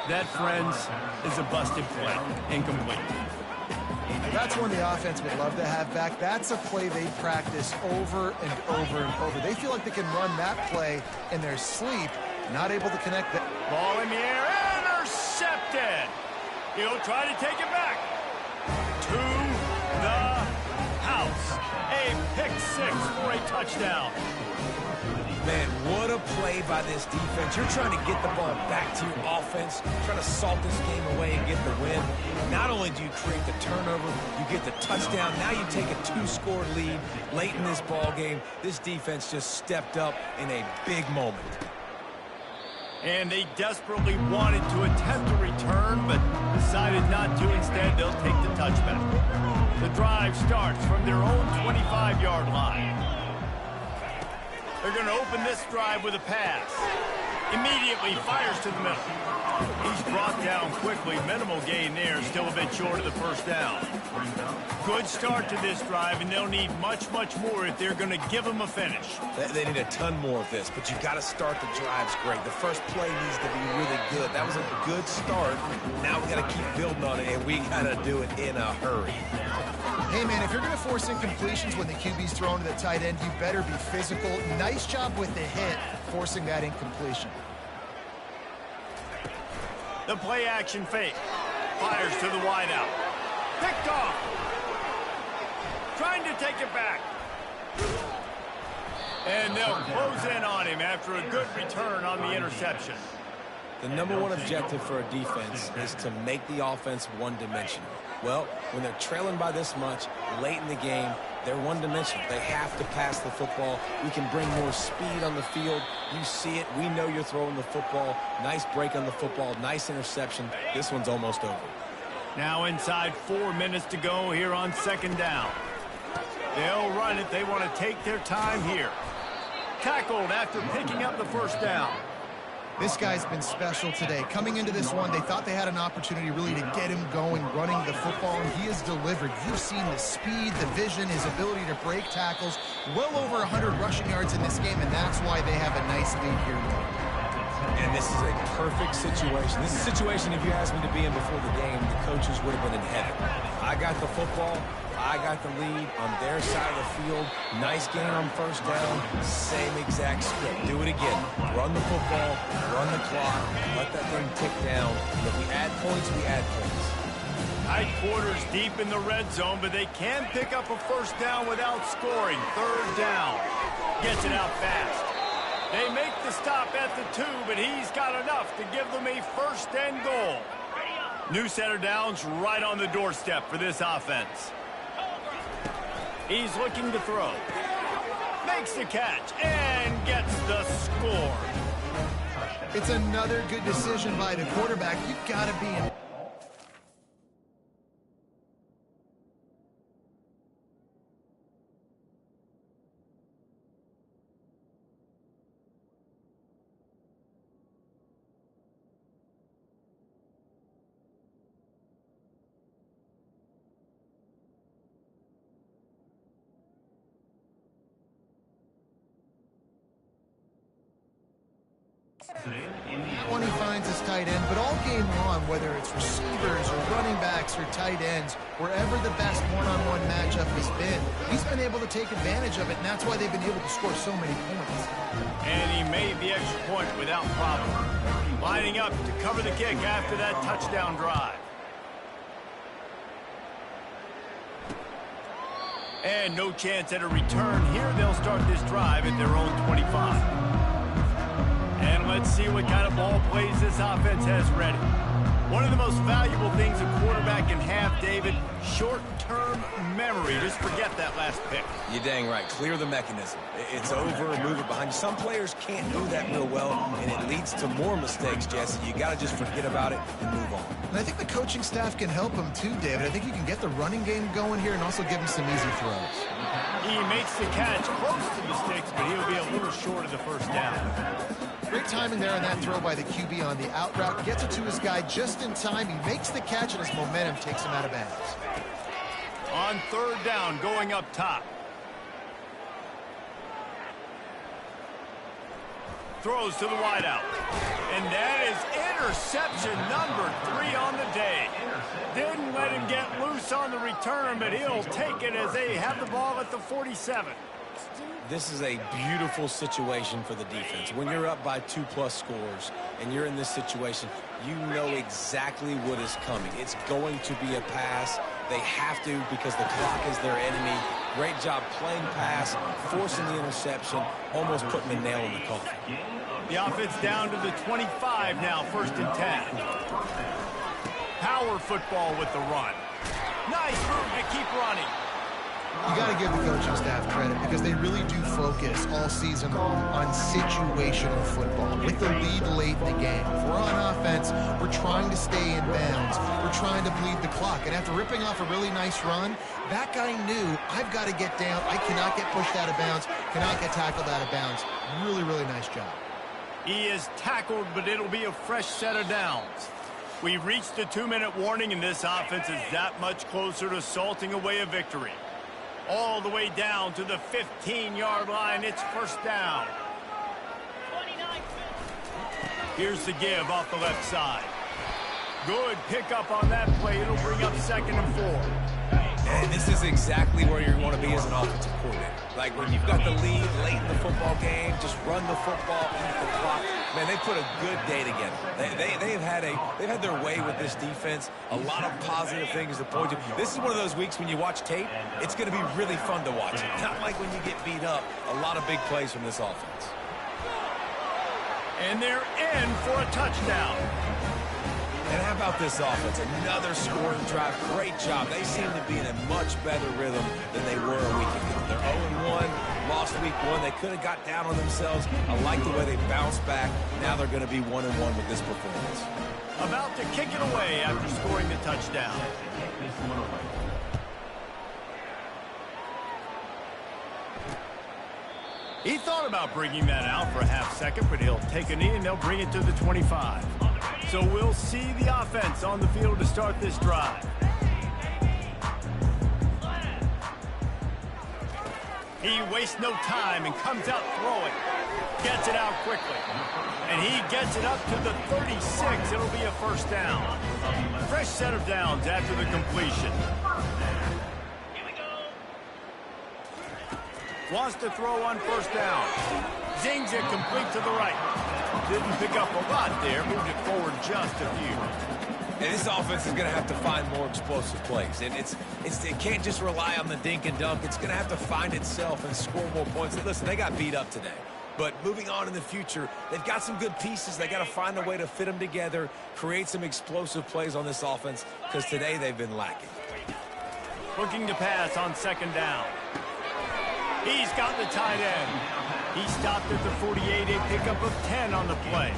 That, friends, is a busted play. Incomplete. That's one the offense would love to have back. That's a play they practice over and over and over. They feel like they can run that play in their sleep, not able to connect that. Ball in the air, intercepted. He'll try to take it back to the house. A pick 6 for a touchdown. Man, what a play by this defense. You're trying to get the ball back to your offense, trying to salt this game away and get the win. Not only do you create the turnover, you get the touchdown. Now you take a 2-score lead late in this ball game. This defense just stepped up in a big moment. And they desperately wanted to attempt a return, but decided not to. Instead, they'll take the touchback. The drive starts from their own 25-yard line. They're going to open this drive with a pass. Immediately fires to the middle. He's brought down quickly. Minimal gain there. Still a bit short of the 1st down. Good start to this drive, and they'll need much, much more if they're going to give them a finish. They need a ton more of this, but you got to start the drives great. The first play needs to be really good. That was a good start. Now we got to keep building on it, and we got to do it in a hurry. Hey, man, if you're going to force incompletions when the QB's thrown to the tight end, you better be physical. Nice job with the hit, forcing that incompletion. The play-action fake. Fires to the wideout. Picked off. Trying to take it back. And they'll close in on him after a good return on the interception. The number one objective for a defense is to make the offense one-dimensional. Well, when they're trailing by this much late in the game, they're one-dimensional. They have to pass the football. We can bring more speed on the field. You see it. We know you're throwing the football. Nice break on the football. Nice interception. This one's almost over. Now inside 4 minutes to go here on 2nd down. They'll run it. They want to take their time here. Tackled after picking up the 1st down. This guy's been special today. Coming into this one, they thought they had an opportunity really to get him going, running the football, and he has delivered. You've seen the speed, the vision, his ability to break tackles. Well over 100 rushing yards in this game, and that's why they have a nice lead here tonight. And this is a perfect situation. This is a situation, if you asked me to be in before the game, the coaches would have been in heaven. I got the football. I got the lead on their side of the field. Nice gain on 1st down. Same exact script. Do it again. Run the football, run the clock, let that thing tick down. And if we add points, we add points. Tight quarters deep in the red zone, but they can pick up a 1st down without scoring. 3rd down. Gets it out fast. They make the stop at the 2, but he's got enough to give them a 1st and goal. New center downs right on the doorstep for this offense. He's looking to throw. Makes the catch and gets the score. It's another good decision by the quarterback. You've got to be in. When he finds his tight end, but all game long, whether it's receivers or running backs or tight ends, wherever the best one-on-one matchup has been, he's been able to take advantage of it, and that's why they've been able to score so many points. And he made the extra point without problem. Lining up to cover the kick after that touchdown drive. And no chance at a return here. They'll start this drive at their own 25. And let's see what kind of ball plays this offense has ready. One of the most valuable things a quarterback can have, David, short-term memory. Just forget that last pick. You're dang right. Clear the mechanism. It's over and move it behind you. Some players can't do that real well, and it leads to more mistakes, Jesse. You got to just forget about it and move on. And I think the coaching staff can help him too, David. I think you can get the running game going here and also give him some easy throws. He makes the catch close to the sticks, but he'll be a little short of the first down. Great timing there on that throw by the QB on the out route. Gets it to his guy just in time. He makes the catch, and his momentum takes him out of bounds. On third down, going up top. Throws to the wideout. And that is interception number 3 on the day. Didn't let him get loose on the return, but he'll take it as they have the ball at the 47. This is a beautiful situation for the defense. When you're up by 2+ scores and you're in this situation, you know exactly what is coming. It's going to be a pass. They have to because the clock is their enemy. Great job playing pass, forcing the interception, almost putting the nail in the coffin. The offense down to the 25 now, 1st and 10. Power football with the run. Nice move to keep running. You got to give the coaching staff credit because they really do focus all season long on situational football. With the lead late in the game, if we're on offense, we're trying to stay in bounds. We're trying to bleed the clock. And after ripping off a really nice run, that guy knew, I've got to get down. I cannot get pushed out of bounds, cannot get tackled out of bounds. Really, really nice job. He is tackled, but it'll be a fresh set of downs. We've reached the 2-minute warning, and this offense is that much closer to salting away a victory. All the way down to the 15-yard line. It's 1st down. Here's the give off the left side. Good pickup on that play. It'll bring up 2nd and 4. And this is exactly where you want to be as an offensive coordinator. Like when you've got the lead late in the football game, just run the football, eat the clock. Man, they put a good day together. They've had their way with this defense. A lot of positive things to point to. This is one of those weeks when you watch tape, it's going to be really fun to watch. Not like when you get beat up. A lot of big plays from this offense. And they're in for a touchdown. And how about this offense? Another scoring drive. Great job. They seem to be in a much better rhythm than they were a week ago. They're 0-1, lost week 1. They could have got down on themselves. I like the way they bounced back. Now they're going to be 1-1 with this performance. About to kick it away after scoring the touchdown. He thought about bringing that out for a half second, but he'll take a knee and they'll bring it to the 25. So we'll see the offense on the field to start this drive. He wastes no time and comes out throwing. Gets it out quickly. And he gets it up to the 36. It'll be a 1st down. Fresh set of downs after the completion. Wants to throw on 1st down. Zings it complete to the right. Didn't pick up a lot there. Moved it forward just a few. And this offense is going to have to find more explosive plays. And it can't just rely on the dink and dunk. It's going to have to find itself and score more points. And listen, they got beat up today. But moving on in the future, they've got some good pieces. They got to find a way to fit them together, create some explosive plays on this offense, because today they've been lacking. Looking to pass on 2nd down. He's got the tight end. He stopped at the 48, a pickup of 10 on the play.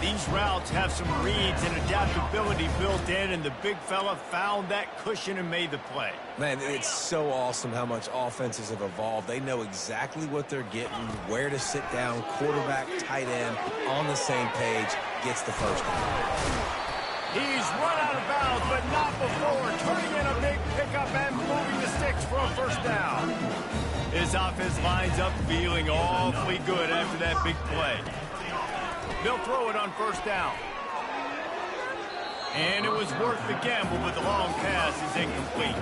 These routes have some reads and adaptability built in, and the big fella found that cushion and made the play. Man, it's so awesome how much offenses have evolved. They know exactly what they're getting, where to sit down, quarterback, tight end, on the same page, gets the 1st down. He's run out of bounds, but not before turning in a big pickup and moving the sticks for a 1st down. His offense lines up feeling awfully good after that big play. They'll throw it on first down. And it was worth the gamble, but the long pass is incomplete.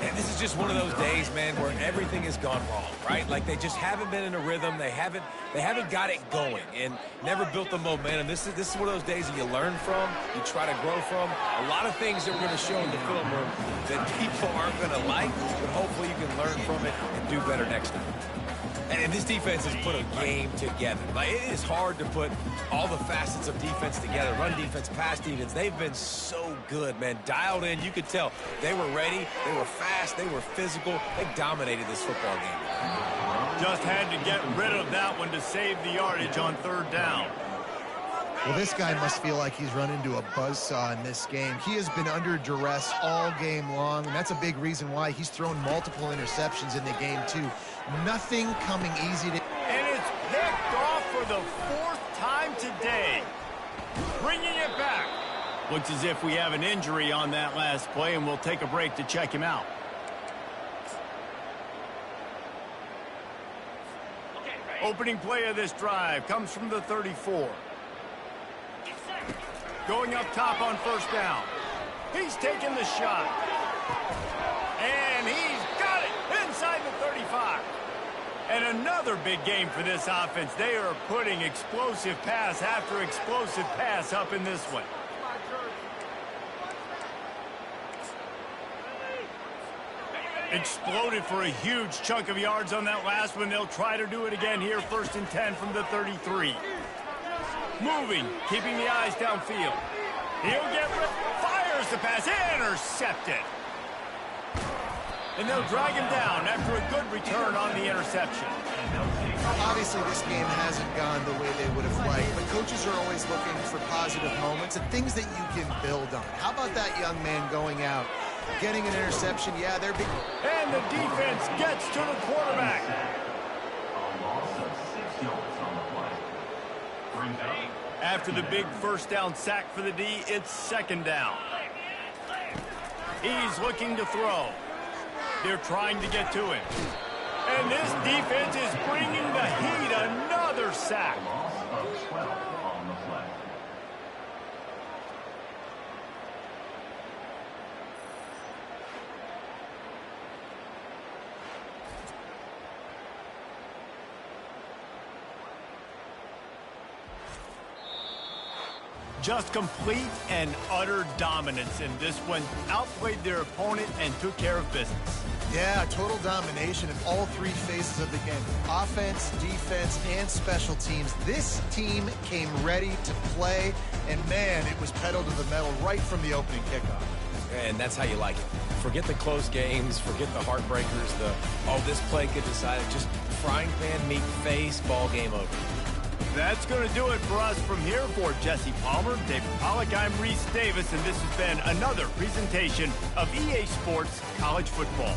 And this is just one of those days, man, where everything has gone wrong, right? Like they just haven't been in a rhythm. They haven't got it going and never built the momentum. This is one of those days that you learn from, you try to grow from. A lot of things that we're going to show in the film room that people aren't going to like, but hopefully you can learn from it and do better next time. And this defense has put a game together. Like, it is hard to put all the facets of defense together. Run defense, pass defense. They've been so good, man. Dialed in. You could tell they were ready. They were fast. They were physical. They dominated this football game. Just had to get rid of that one to save the yardage on third down. Well, this guy must feel like he's run into a buzzsaw in this game. He has been under duress all game long, and that's a big reason why he's thrown multiple interceptions in the game, too. Nothing coming easy to... And it's picked off for the fourth time today. Bringing it back. Looks as if we have an injury on that last play, and we'll take a break to check him out. Opening play of this drive comes from the 34. Going up top on first down. He's taking the shot. And he's got it inside the 35. And another big game for this offense. They are putting explosive pass after explosive pass up in this one. Exploded for a huge chunk of yards on that last one. They'll try to do it again here, 1st and 10 from the 33. Moving, keeping the eyes downfield. He'll get fires the pass, intercepted. And they'll drag him down after a good return on the interception. Obviously, this game hasn't gone the way they would have liked, but coaches are always looking for positive moments and things that you can build on. How about that young man going out, getting an interception? Yeah, they're big. And the defense gets to the quarterback. After the big first down sack for the D, it's 2nd down. He's looking to throw. They're trying to get to him. And this defense is bringing the heat. Another sack. Just complete and utter dominance in this one. Outplayed their opponent and took care of business. Yeah, total domination in all three phases of the game. Offense, defense, and special teams. This team came ready to play, and man, it was pedal to the metal right from the opening kickoff. And that's how you like it. Forget the close games, forget the heartbreakers, this play could decide it. Just frying pan, meat face, ball game over. That's going to do it for us from here. For Jesse Palmer, David Pollack, I'm Reese Davis, and this has been another presentation of EA Sports College Football.